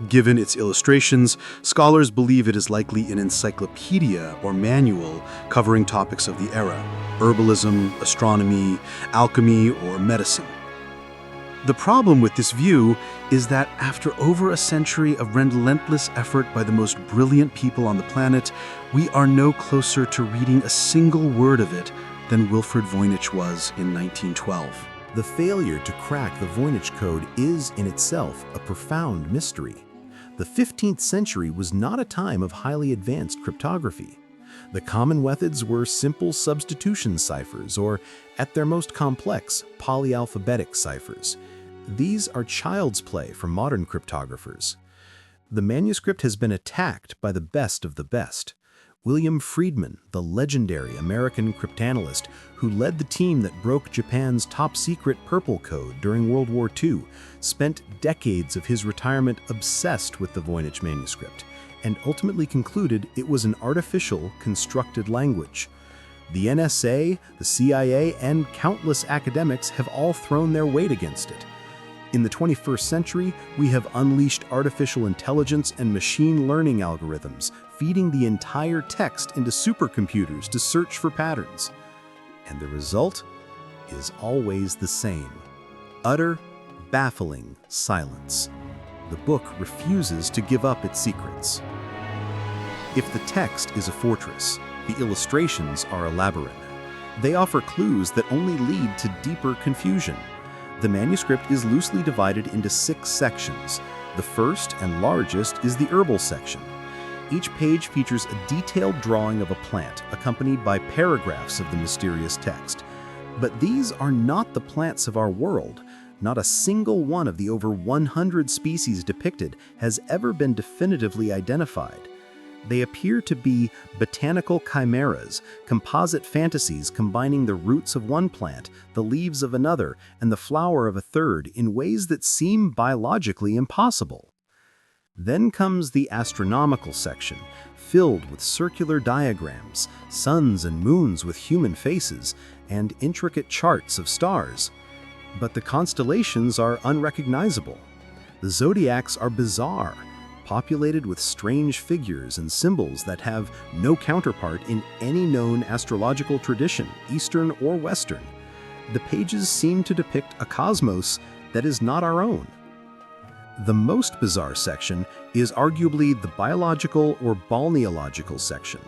S4: Given its illustrations, scholars believe it is likely an encyclopedia or manual covering topics of the era: herbalism, astronomy, alchemy, or medicine. The problem with this view is that after over a century of relentless effort by the most brilliant people on the planet, we are no closer to reading a single word of it than Wilfrid Voynich was in 1912.
S5: The failure to crack the Voynich code is in itself a profound mystery. The 15th century was not a time of highly advanced cryptography. The common methods were simple substitution ciphers, or, at their most complex, polyalphabetic ciphers. These are child's play for modern cryptographers. The manuscript has been attacked by the best of the best. William Friedman, the legendary American cryptanalyst who led the team that broke Japan's top-secret Purple Code during World War II, spent decades of his retirement obsessed with the Voynich manuscript, and ultimately concluded it was an artificial, constructed language. The NSA, the CIA, and countless academics have all thrown their weight against it. In the 21st century, we have unleashed artificial intelligence and machine learning algorithms, feeding the entire text into supercomputers to search for patterns. And the result is always the same: utter, baffling silence. The book refuses to give up its secrets. If the text is a fortress, the illustrations are a labyrinth. They offer clues that only lead to deeper confusion. The manuscript is loosely divided into 6 sections. The first and largest is the herbal section. Each page features a detailed drawing of a plant, accompanied by paragraphs of the mysterious text. But these are not the plants of our world. Not a single one of the over 100 species depicted has ever been definitively identified. They appear to be botanical chimeras, composite fantasies combining the roots of one plant, the leaves of another, and the flower of a third in ways that seem biologically impossible. Then comes the astronomical section, filled with circular diagrams, suns and moons with human faces, and intricate charts of stars. But the constellations are unrecognizable. The zodiacs are bizarre, populated with strange figures and symbols that have no counterpart in any known astrological tradition, Eastern or Western. The pages seem to depict a cosmos that is not our own. The most bizarre section is arguably the biological or balneological section.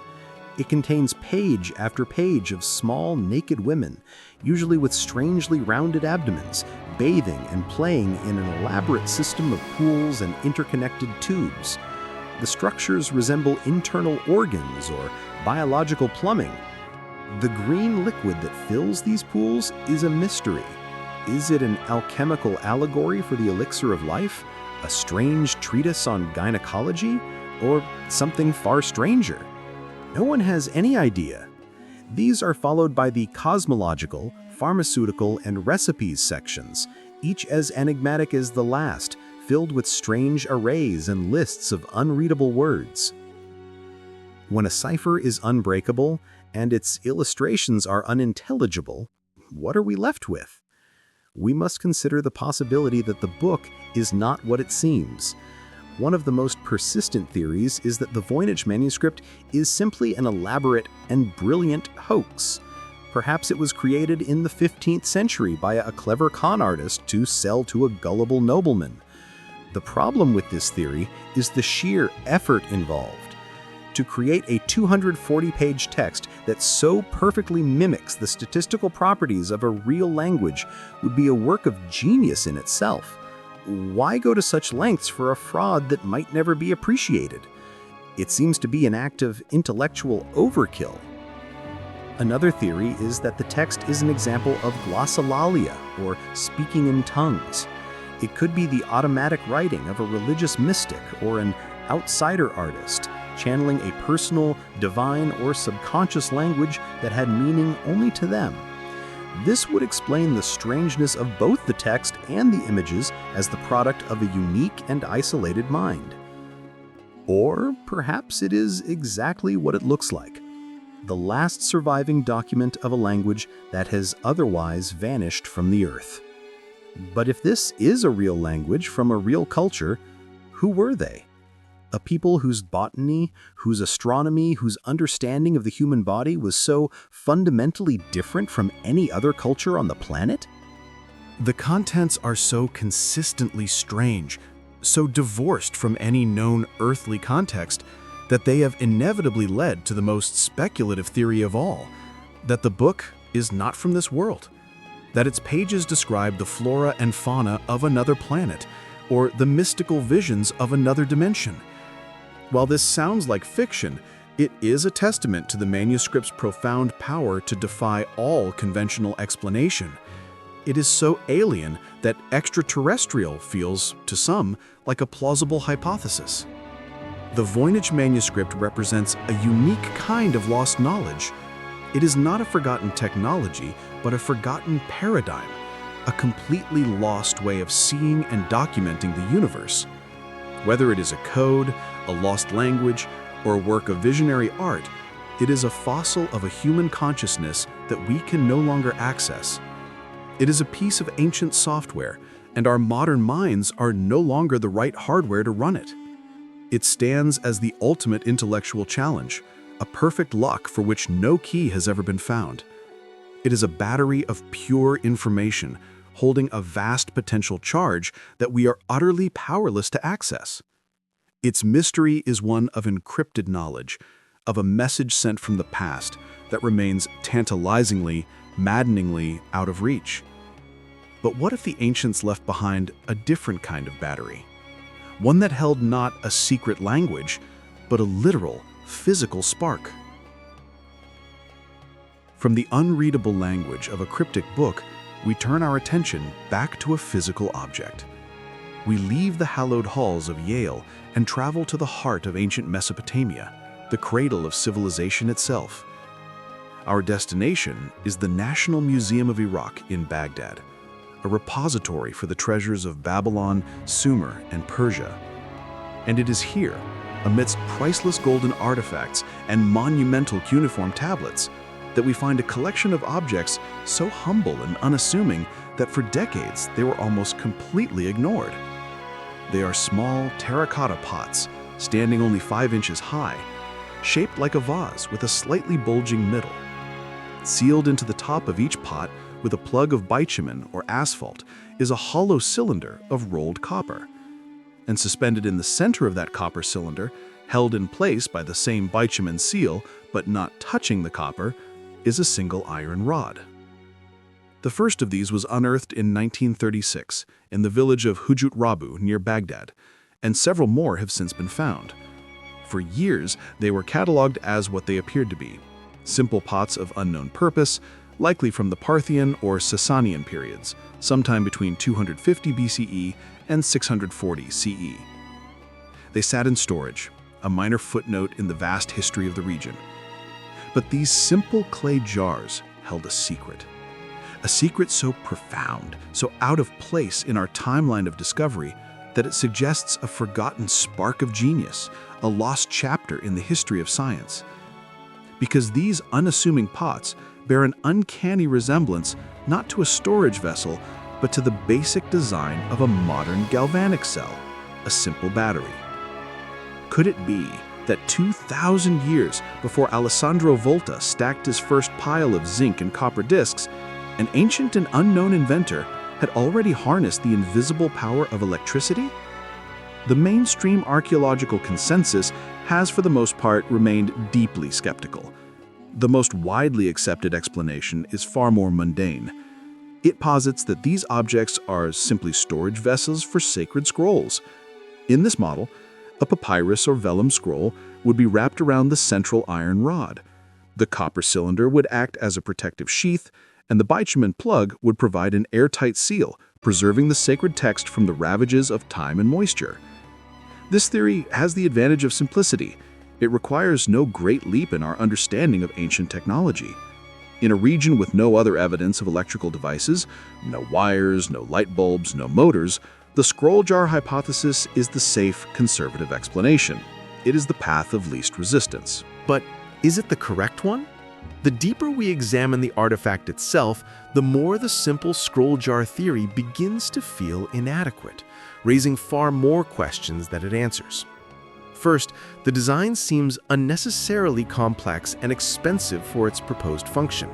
S5: It contains page after page of small, naked women, usually with strangely rounded abdomens, bathing and playing in an elaborate system of pools and interconnected tubes. The structures resemble internal organs or biological plumbing. The green liquid that fills these pools is a mystery. Is it an alchemical allegory for the elixir of life, a strange treatise on gynecology, or something far stranger? No one has any idea. These are followed by the cosmological, pharmaceutical, and recipes sections, each as enigmatic as the last, filled with strange arrays and lists of unreadable words. When a cipher is unbreakable and its illustrations are unintelligible, what are we left with? We must consider the possibility that the book is not what it seems. One of the most persistent theories is that the Voynich manuscript is simply an elaborate and brilliant hoax. Perhaps it was created in the 15th century by a clever con artist to sell to a gullible nobleman. The problem with this theory is the sheer effort involved. To create a 240-page text that so perfectly mimics the statistical properties of a real language would be a work of genius in itself. Why go to such lengths for a fraud that might never be appreciated? It seems to be an act of intellectual overkill. Another theory is that the text is an example of glossolalia, or speaking in tongues. It could be the automatic writing of a religious mystic or an outsider artist, channeling a personal, divine, or subconscious language that had meaning only to them. This would explain the strangeness of both the text and the images as the product of a unique and isolated mind. Or perhaps it is exactly what it looks like: the last surviving document of a language that has otherwise vanished from the earth. But if this is a real language from a real culture, who were they? A people whose botany, whose astronomy, whose understanding of the human body was so fundamentally different from any other culture on the planet?
S4: The contents are so consistently strange, so divorced from any known earthly context, that they have inevitably led to the most speculative theory of all, that the book is not from this world, that its pages describe the flora and fauna of another planet, or the mystical visions of another dimension. While this sounds like fiction,
S3: It is a testament to the manuscript's profound power to defy all conventional explanation. It is so alien that extraterrestrial feels, to some, like a plausible hypothesis. The Voynich manuscript represents a unique kind of lost knowledge. It is not a forgotten technology, but a forgotten paradigm, a completely lost way of seeing and documenting the universe. Whether it is a code, a lost language, or a work of visionary art, it is a fossil of a human consciousness that we can no longer access. It is a piece of ancient software, and our modern minds are no longer the right hardware to run it. It stands as the ultimate intellectual challenge, a perfect lock for which no key has ever been found. It is a battery of pure information, holding a vast potential charge that we are utterly powerless to access. Its mystery is one of encrypted knowledge, of a message sent from the past that remains tantalizingly, maddeningly out of reach. But what if the ancients left behind a different kind of battery? One that held not a secret language, but a literal, physical spark. From the unreadable language of a cryptic book, we turn our attention back to a physical object. We leave the hallowed halls of Yale and travel to the heart of ancient Mesopotamia, the cradle of civilization itself. Our destination is the National Museum of Iraq in Baghdad, a repository for the treasures of Babylon, Sumer, and Persia. And it is here, amidst priceless golden artifacts and monumental cuneiform tablets, that we find a collection of objects so humble and unassuming that for decades they were almost completely ignored. They are small terracotta pots, standing only 5 inches high, shaped like a vase with a slightly bulging middle. Sealed into the top of each pot with a plug of bitumen or asphalt is a hollow cylinder of rolled copper. And suspended in the center of that copper cylinder, held in place by the same bitumen seal but not touching the copper, is a single iron rod. The first of these was unearthed in 1936 in the village of Hujut Rabu near Baghdad, and several more have since been found. For years, they were cataloged as what they appeared to be: simple pots of unknown purpose, likely from the Parthian or Sasanian periods, sometime between 250 BCE and 640 CE. They sat in storage, a minor footnote in the vast history of the region. But these simple clay jars held a secret so profound, so out of place in our timeline of discovery, that it suggests a forgotten spark of genius, a lost chapter in the history of science. Because these unassuming pots bear an uncanny resemblance not to a storage vessel, but to the basic design of a modern galvanic cell, a simple battery. Could it be that 2,000 years before Alessandro Volta stacked his first pile of zinc and copper discs, an ancient and unknown inventor had already harnessed the invisible power of electricity? The mainstream archaeological consensus has for the most part remained deeply skeptical. The most widely accepted explanation is far more mundane. It posits that these objects are simply storage vessels for sacred scrolls. In this model, a papyrus or vellum scroll would be wrapped around the central iron rod. The copper cylinder would act as a protective sheath, and the bitumen plug would provide an airtight seal, preserving the sacred text from the ravages of time and moisture. This theory has the advantage of simplicity. It requires no great leap in our understanding of ancient technology. In a region with no other evidence of electrical devices, no wires, no light bulbs, no motors, the scroll jar hypothesis is the safe, conservative explanation. It is the path of least resistance.
S2: But is it the correct one? The deeper we examine the artifact itself, the more the simple scroll jar theory begins to feel inadequate, raising far more questions than it answers. First, the design seems unnecessarily complex and expensive for its proposed function.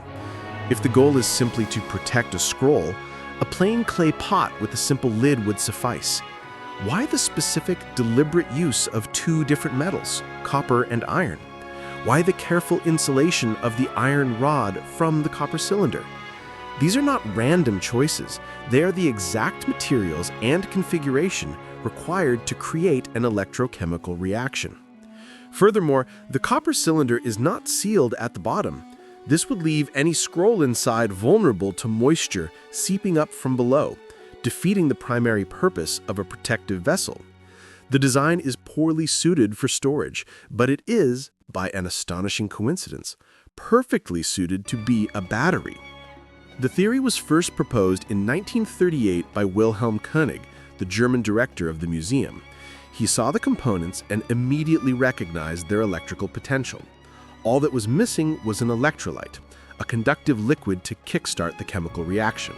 S2: If the goal is simply to protect a scroll, a plain clay pot with a simple lid would suffice. Why the specific, deliberate use of 2 different metals, copper and iron? Why the careful insulation of the iron rod from the copper cylinder? These are not random choices. They are the exact materials and configuration required to create an electrochemical reaction.
S5: Furthermore, the copper cylinder is not sealed at the bottom. This would leave any scroll inside vulnerable to moisture seeping up from below, defeating the primary purpose of a protective vessel. The design is poorly suited for storage, but it is, by an astonishing coincidence, perfectly suited to be a battery. The theory was first proposed in 1938 by Wilhelm Koenig, the German director of the museum. He saw the components and immediately recognized their electrical potential. All that was missing was an electrolyte, a conductive liquid to kickstart the chemical reaction.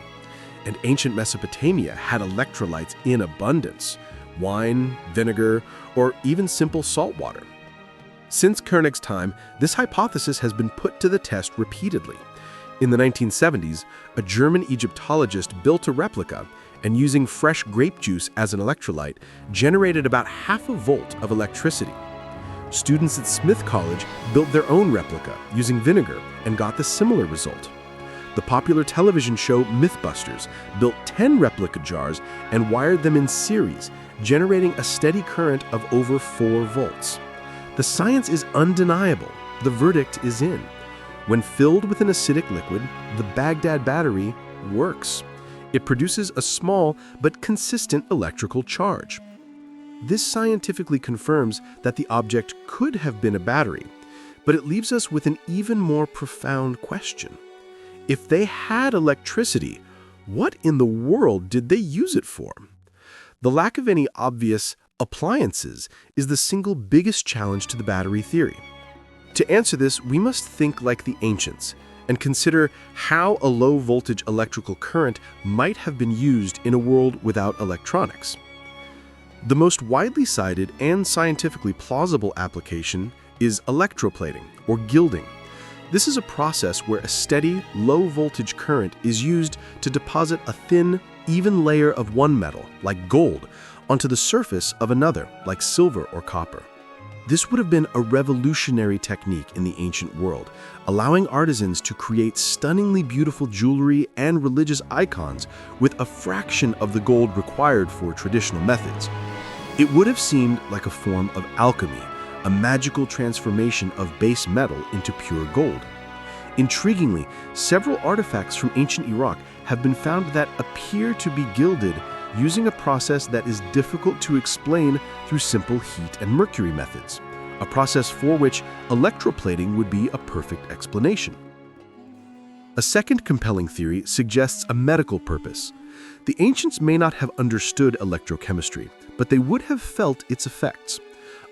S5: And ancient Mesopotamia had electrolytes in abundance: wine, vinegar, or even simple salt water. Since Koenig's time, this hypothesis has been put to the test repeatedly. In the 1970s, a German Egyptologist built a replica and, using fresh grape juice as an electrolyte, generated about half a volt of electricity. Students at Smith College built their own replica using vinegar and got the similar result. The popular television show Mythbusters built 10 replica jars and wired them in series, generating a steady current of over 4 volts. The science is undeniable. The verdict is in. When filled with an acidic liquid, the Baghdad battery works. It produces a small but consistent electrical charge. This scientifically confirms that the object could have been a battery, but it leaves us with an even more profound question. If they had electricity, what in the world did they use it for? The lack of any obvious appliances is the single biggest challenge to the battery theory. To answer this, we must think like the ancients and consider how a low-voltage electrical current might have been used in a world without electronics. The most widely cited and scientifically plausible application is electroplating, or gilding. This is a process where a steady, low-voltage current is used to deposit a thin, even layer of one metal, like gold, onto the surface of another, like silver or copper. This would have been a revolutionary technique in the ancient world, allowing artisans to create stunningly beautiful jewelry and religious icons with a fraction of the gold required for traditional methods. It would have seemed like a form of alchemy, a magical transformation of base metal into pure gold. Intriguingly, several artifacts from ancient Iraq have been found that appear to be gilded using a process that is difficult to explain through simple heat and mercury methods, a process for which electroplating would be a perfect explanation. A second compelling theory suggests a medical purpose. The ancients may not have understood electrochemistry, but they would have felt its effects.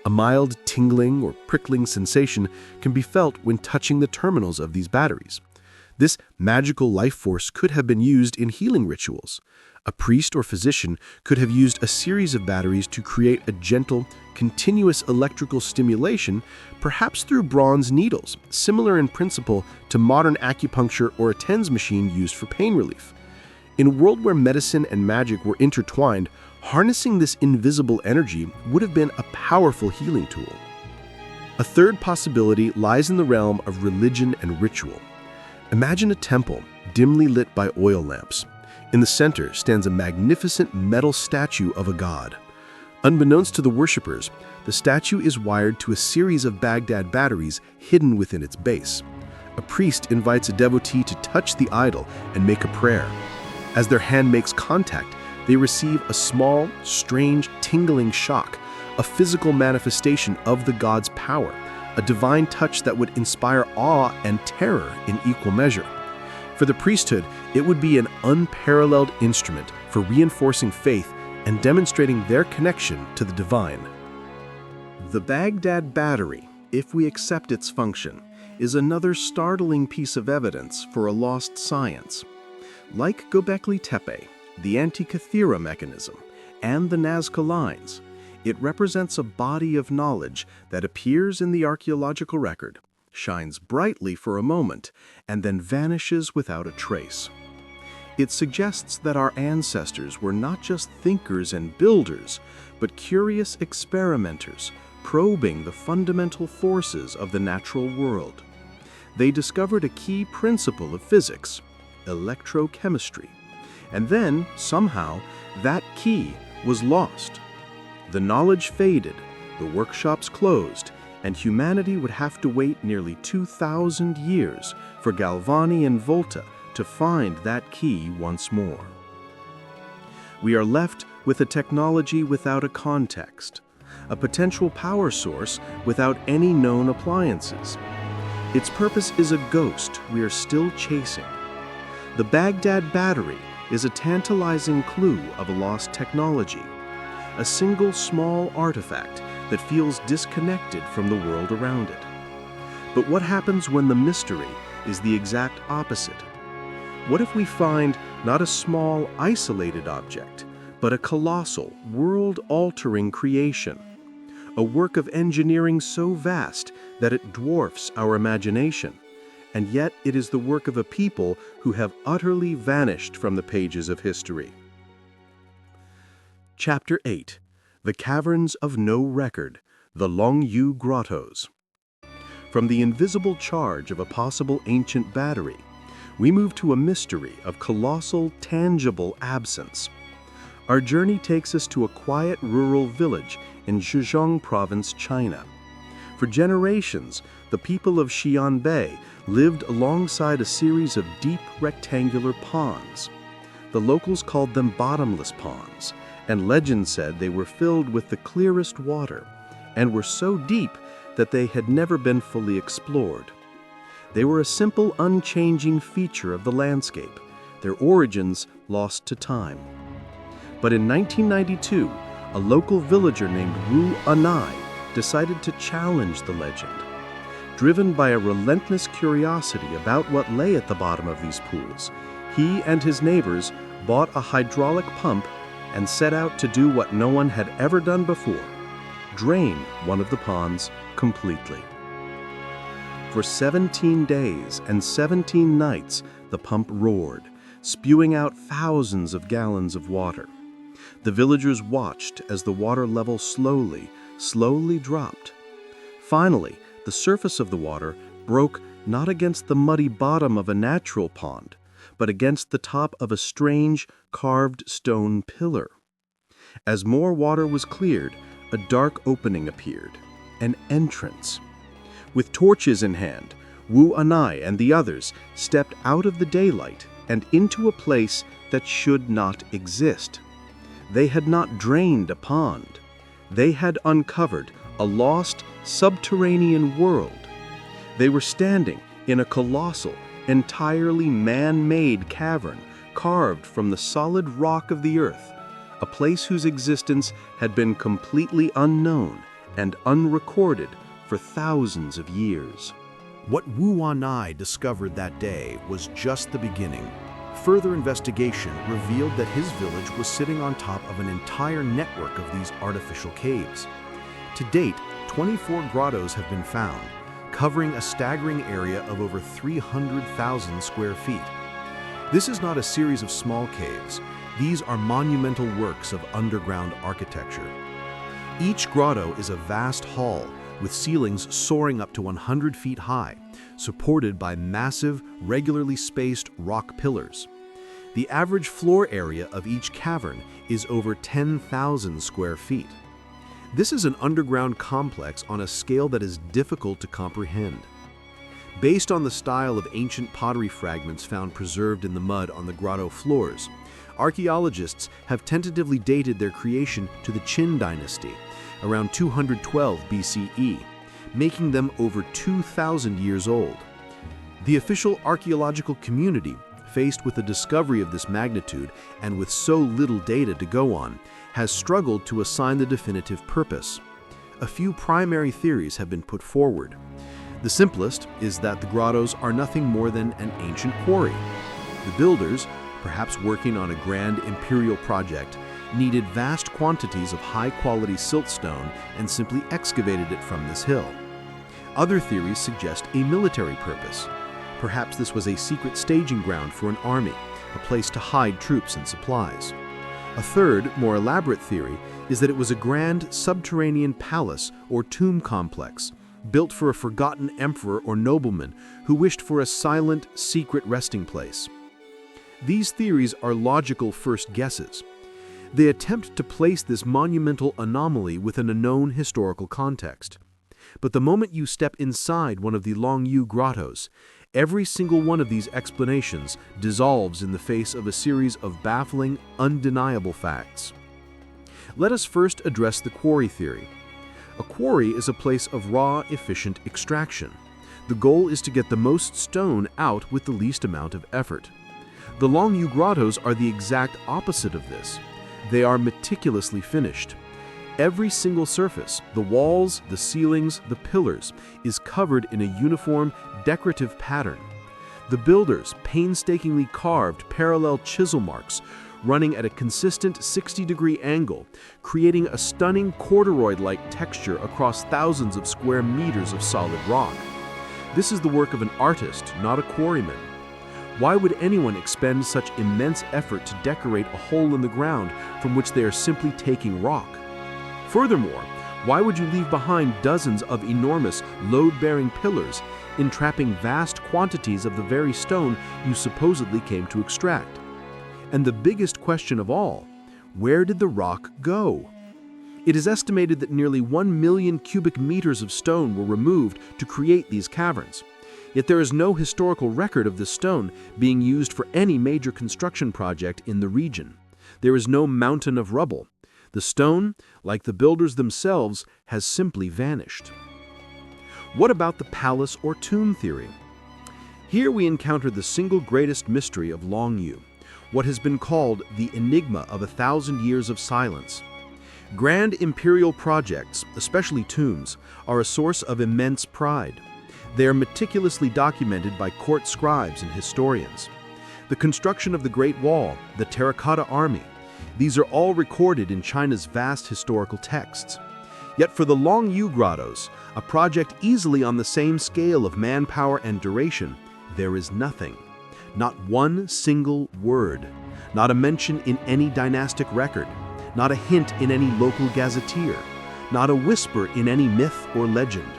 S5: A mild tingling or prickling sensation can be felt when touching the terminals of these batteries. This magical life force could have been used in healing rituals. A priest or physician could have used a series of batteries to create a gentle, continuous electrical stimulation, perhaps through bronze needles, similar in principle to modern acupuncture or a TENS machine used for pain relief. In a world where medicine and magic were intertwined, harnessing this invisible energy would have been a powerful healing tool. A third possibility lies in the realm of religion and ritual. Imagine a temple dimly lit by oil lamps. In the center stands a magnificent metal statue of a god. Unbeknownst to the worshippers, the statue is wired to a series of Baghdad batteries hidden within its base. A priest invites a devotee to touch the idol and make a prayer. As their hand makes contact, they receive a small, strange, tingling shock, a physical manifestation of the god's power, a divine touch that would inspire awe and terror in equal measure. For the priesthood, it would be an unparalleled instrument for reinforcing faith and demonstrating their connection to the divine. The Baghdad battery, if we accept its function, is another startling piece of evidence for a lost science. Like Göbekli Tepe, the Antikythera Mechanism, and the Nazca Lines, it represents a body of knowledge that appears in the archaeological record, shines brightly for a moment, and then vanishes without a trace. It suggests that our ancestors were not just thinkers and builders, but curious experimenters, probing the fundamental forces of the natural world. They discovered a key principle of physics, electrochemistry, and then, somehow, that key was lost. The knowledge faded, the workshops closed,
S2: and humanity would have to wait nearly 2,000 years for Galvani and Volta to find that key once more. We are left with a technology without a context, a potential power source without any known appliances. Its purpose is a ghost we are still chasing. The Baghdad battery is a tantalizing clue of a lost technology, a single small artifact that feels disconnected from the world around it. But what happens when the mystery is the exact opposite? What if we find not a small, isolated object, but a colossal, world-altering creation? A work of engineering so vast that it dwarfs our imagination, and yet it is the work of a people who have utterly vanished from the pages of history. Chapter 8. The Caverns of No Record, the Longyu Grottos. From the invisible charge of a possible ancient battery, we move to a mystery of colossal, tangible absence. Our journey takes us to a quiet rural village in Zhejiang Province, China. For generations, the people of Xianbei lived alongside a series of deep rectangular ponds. The locals called them bottomless ponds, and legend said they were filled with the clearest water and were so deep that they had never been fully explored. They were a simple, unchanging feature of the landscape, their origins lost to time. But in 1992, a local villager named Wu Anai decided to challenge the legend. Driven by a relentless curiosity about what lay at the bottom of these pools, he and his neighbors bought a hydraulic pump and set out to do what no one had ever done before: drain one of the ponds completely. For 17 days and 17 nights, the pump roared, spewing out thousands of gallons of water. The villagers watched as the water level slowly dropped. Finally, the surface of the water broke not against the muddy bottom of a natural pond, but against the top of a strange, carved stone pillar. As more water was cleared, a dark opening appeared, an entrance. With torches in hand, Wu Anai and the others stepped out of the daylight and into a place that should not exist. They had not drained a pond. They had uncovered a lost, subterranean world. They were standing in a colossal, entirely man-made cavern carved from the solid rock of the earth, a place whose existence had been completely unknown and unrecorded for thousands of years.
S3: What Wu Wanai discovered that day was just the beginning. Further investigation revealed that his village was sitting on top of an entire network of these artificial caves. To date, 24 grottos have been found, covering a staggering area of over 300,000 square feet. This is not a series of small caves. These are monumental works of underground architecture. Each grotto is a vast hall with ceilings soaring up to 100 feet high, supported by massive, regularly spaced rock pillars. The average floor area of each cavern is over 10,000 square feet. This is an underground complex on a scale that is difficult to comprehend. Based on the style of ancient pottery fragments found preserved in the mud on the grotto floors, archaeologists have tentatively dated their creation to the Qin dynasty, around 212 BCE, making them over 2,000 years old. The official archaeological community, faced with the discovery of this magnitude and with so little data to go on, has struggled to assign the definitive purpose. A few primary theories have been put forward. The simplest is that the grottos are nothing more than an ancient quarry. The builders, perhaps working on a grand imperial project, needed vast quantities of high-quality siltstone and simply excavated it from this hill. Other theories suggest a military purpose. Perhaps this was a secret staging ground for an army, a place to hide troops and supplies. A third, more elaborate theory is that it was a grand subterranean palace or tomb complex, built for a forgotten emperor or nobleman who wished for a silent, secret resting place. These theories are logical first guesses. They attempt to place this monumental anomaly within a known historical context.
S5: But the moment you step inside one of the Longyu grottos, every single one of these explanations dissolves in the face of a series of baffling, undeniable facts. Let us first address the quarry theory. A quarry is a place of raw, efficient extraction. The goal is to get the most stone out with the least amount of effort. The Longyu grottos are the exact opposite of this. They are meticulously finished. Every single surface, the walls, the ceilings, the pillars, is covered in a uniform, decorative pattern. The builders painstakingly carved parallel chisel marks running at a consistent 60-degree angle, creating a stunning corduroy-like texture across thousands of square meters of solid rock. This is the work of an artist, not a quarryman. Why would anyone expend such immense effort to decorate a hole in the ground from which they are simply taking rock? Furthermore, why would you leave behind dozens of enormous, load-bearing pillars, entrapping vast quantities of the very stone you supposedly came to extract? And the biggest question of all, where did the rock go? It is estimated that nearly 1 million cubic meters of stone were removed to create these caverns. Yet there is no historical record of this stone being used for any major construction project in the region. There is no mountain of rubble. The stone, like the builders themselves, has simply vanished. What about the palace or tomb theory? Here we encounter the single greatest mystery of Longyu, what has been called the enigma of 1,000 years of silence. Grand imperial projects, especially tombs, are a source of immense pride. They are meticulously documented by court scribes and historians. The construction of the Great Wall, the Terracotta Army, these are all recorded in China's vast historical texts. Yet for the Longyu grottos, a project easily on the same scale of manpower and duration, there is nothing. Not one single word, not a mention in any dynastic record, not a hint in any local gazetteer, not a whisper in any myth or legend.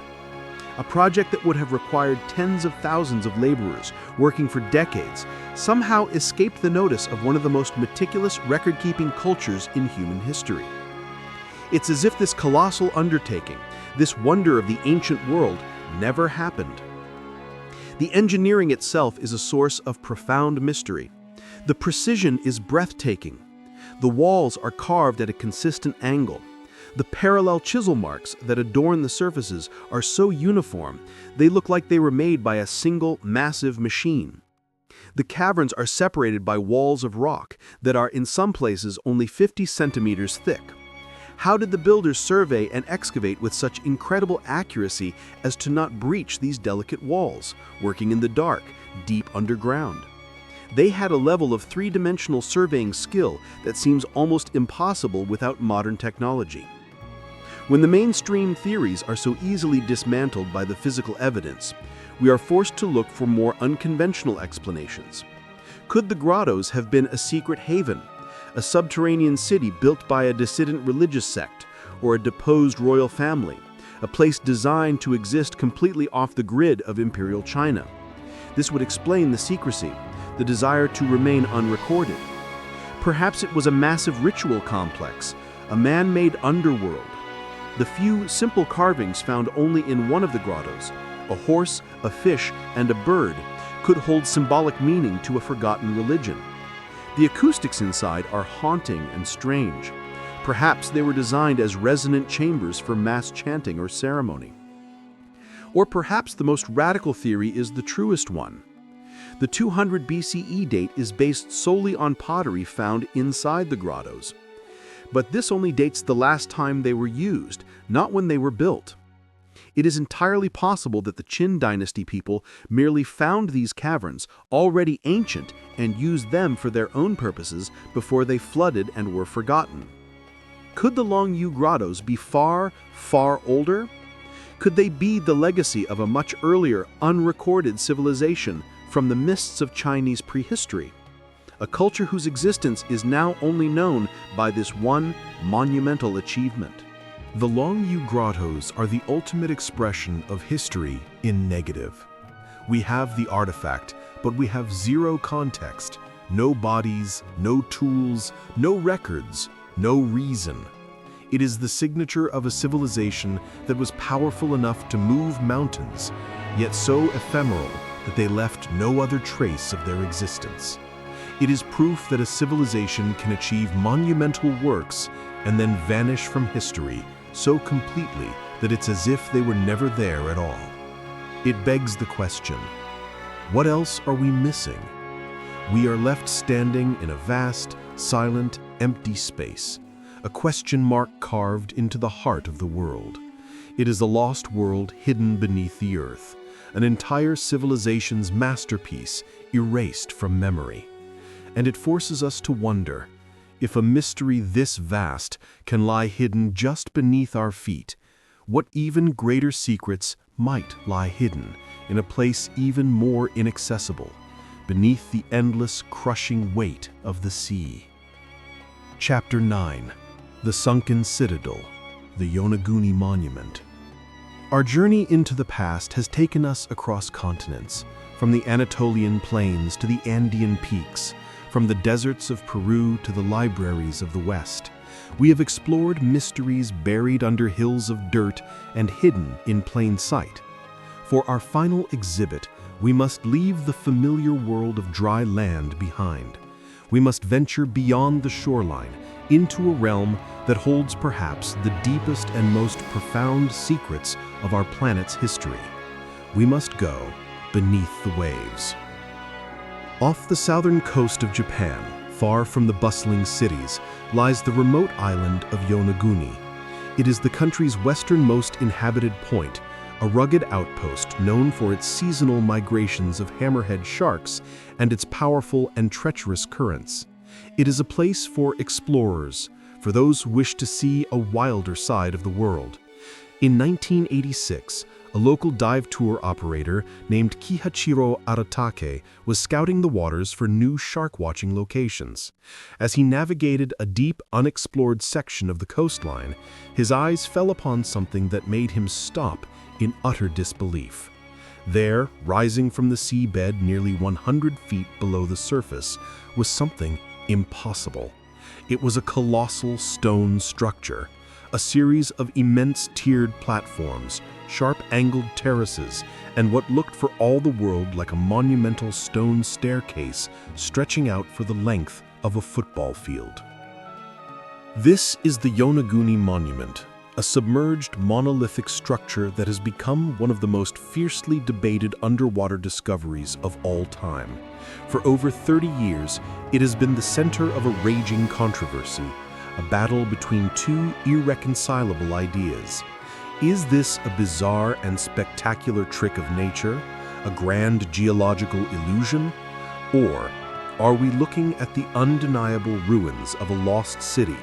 S5: A project that would have required tens of thousands of laborers working for decades somehow escaped the notice of one of the most meticulous record-keeping cultures in human history. It's as if this colossal undertaking, this wonder of the ancient world, never happened. The engineering itself is a source of profound mystery. The precision is breathtaking. The walls are carved at a consistent angle. The parallel chisel marks that adorn the surfaces are so uniform, they look like they were made by a single, massive machine. The caverns are separated by walls of rock that are in some places only 50 centimeters thick. How did the builders survey and excavate with such incredible accuracy as to not breach these delicate walls, working in the dark, deep underground? They had a level of three-dimensional surveying skill that seems almost impossible without modern technology. When the mainstream theories are so easily dismantled by the physical evidence, we are forced to look for more unconventional explanations. Could the grottos have been a secret haven, a subterranean city built by a dissident religious sect or a deposed royal family, a place designed to exist completely off the grid of imperial China? This would explain the secrecy, the desire to remain unrecorded. Perhaps it was a massive ritual complex, a man-made underworld. The few simple carvings found only in one of the grottos, a horse, a fish, and a bird, could hold symbolic meaning to a forgotten religion. The acoustics inside are haunting and strange. Perhaps they were designed as resonant chambers for mass chanting or ceremony. Or perhaps the most radical theory is the truest one. The 200 BCE date is based solely on pottery found inside the grottos. But this only dates the last time they were used, not when they were built. It is entirely possible that the Qin dynasty people merely found these caverns already ancient and used them for their own purposes before they flooded and were forgotten. Could the Longyu grottos be far, far older? Could they be the legacy of a much earlier, unrecorded civilization from the mists of Chinese prehistory? A culture whose existence is now only known by this one monumental achievement.
S2: The Longyu grottos are the ultimate expression of history in negative. We have the artifact, but we have zero context, no bodies, no tools, no records, no reason. It is the signature of a civilization that was powerful enough to move mountains, yet so ephemeral that they left no other trace of their existence. It is proof that a civilization can achieve monumental works and then vanish from history so completely that it's as if they were never there at all. It begs the question, what else are we missing? We are left standing in a vast, silent, empty space, a question mark carved into the heart of the world. It is a lost world hidden beneath the earth, an entire civilization's masterpiece erased from memory. And it forces us to wonder, if a mystery this vast can lie hidden just beneath our feet, what even greater secrets might lie hidden in a place even more inaccessible, beneath the endless, crushing weight of the sea. Chapter 9. The Sunken Citadel, the Yonaguni Monument. Our journey into the past has taken us across continents, from the Anatolian plains to the Andean peaks, from the deserts of Peru to the libraries of the West. We have explored mysteries buried under hills of dirt and hidden in plain sight. For our final exhibit, we must leave the familiar world of dry land behind. We must venture beyond the shoreline into a realm that holds perhaps the deepest and most profound secrets of our planet's history. We must go beneath the waves. Off the southern coast of Japan, far from the bustling cities, lies the remote island of Yonaguni. It is the country's westernmost inhabited point, a rugged outpost known for its seasonal migrations of hammerhead sharks and its powerful and treacherous currents. It is a place for explorers, for those who wish to see a wilder side of the world. In 1986, a local dive tour operator named Kihachiro Aratake was scouting the waters for new shark-watching locations. As he navigated a deep, unexplored section of the coastline, his eyes fell upon something that made him stop in utter disbelief. There, rising from the seabed nearly 100 feet below the surface, was something impossible. It was a colossal stone structure, a series of immense tiered platforms, sharp-angled terraces, and what looked for all the world like a monumental stone staircase stretching out for the length of a football field. This is the Yonaguni Monument, a submerged monolithic structure that has become one of the most fiercely debated underwater discoveries of all time. For over 30 years, it has been the center of a raging controversy, a battle between two irreconcilable ideas. Is this a bizarre and spectacular trick of nature, a grand geological illusion? Or are we looking at the undeniable ruins of a lost city,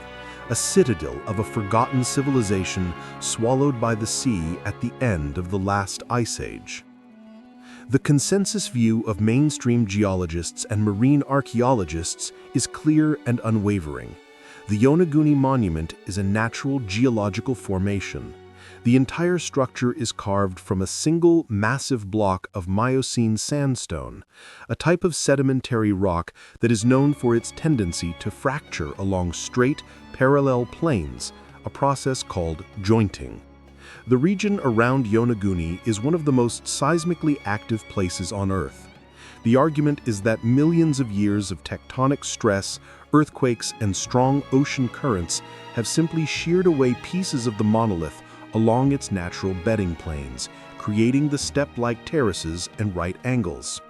S2: a citadel of a forgotten civilization swallowed by the sea at the end of the last ice age? The consensus view of mainstream geologists and marine archaeologists is clear and unwavering. The Yonaguni Monument is a natural geological formation. The entire structure is carved from a single massive block of Miocene sandstone, a type of sedimentary rock that is known for its tendency to fracture along straight, parallel planes, a process called jointing. The region around Yonaguni is one of the most seismically active places on Earth. The argument is that millions of years of tectonic stress, earthquakes, and strong ocean currents have simply sheared away pieces of the monolith along its natural bedding planes, creating the step-like terraces and right angles.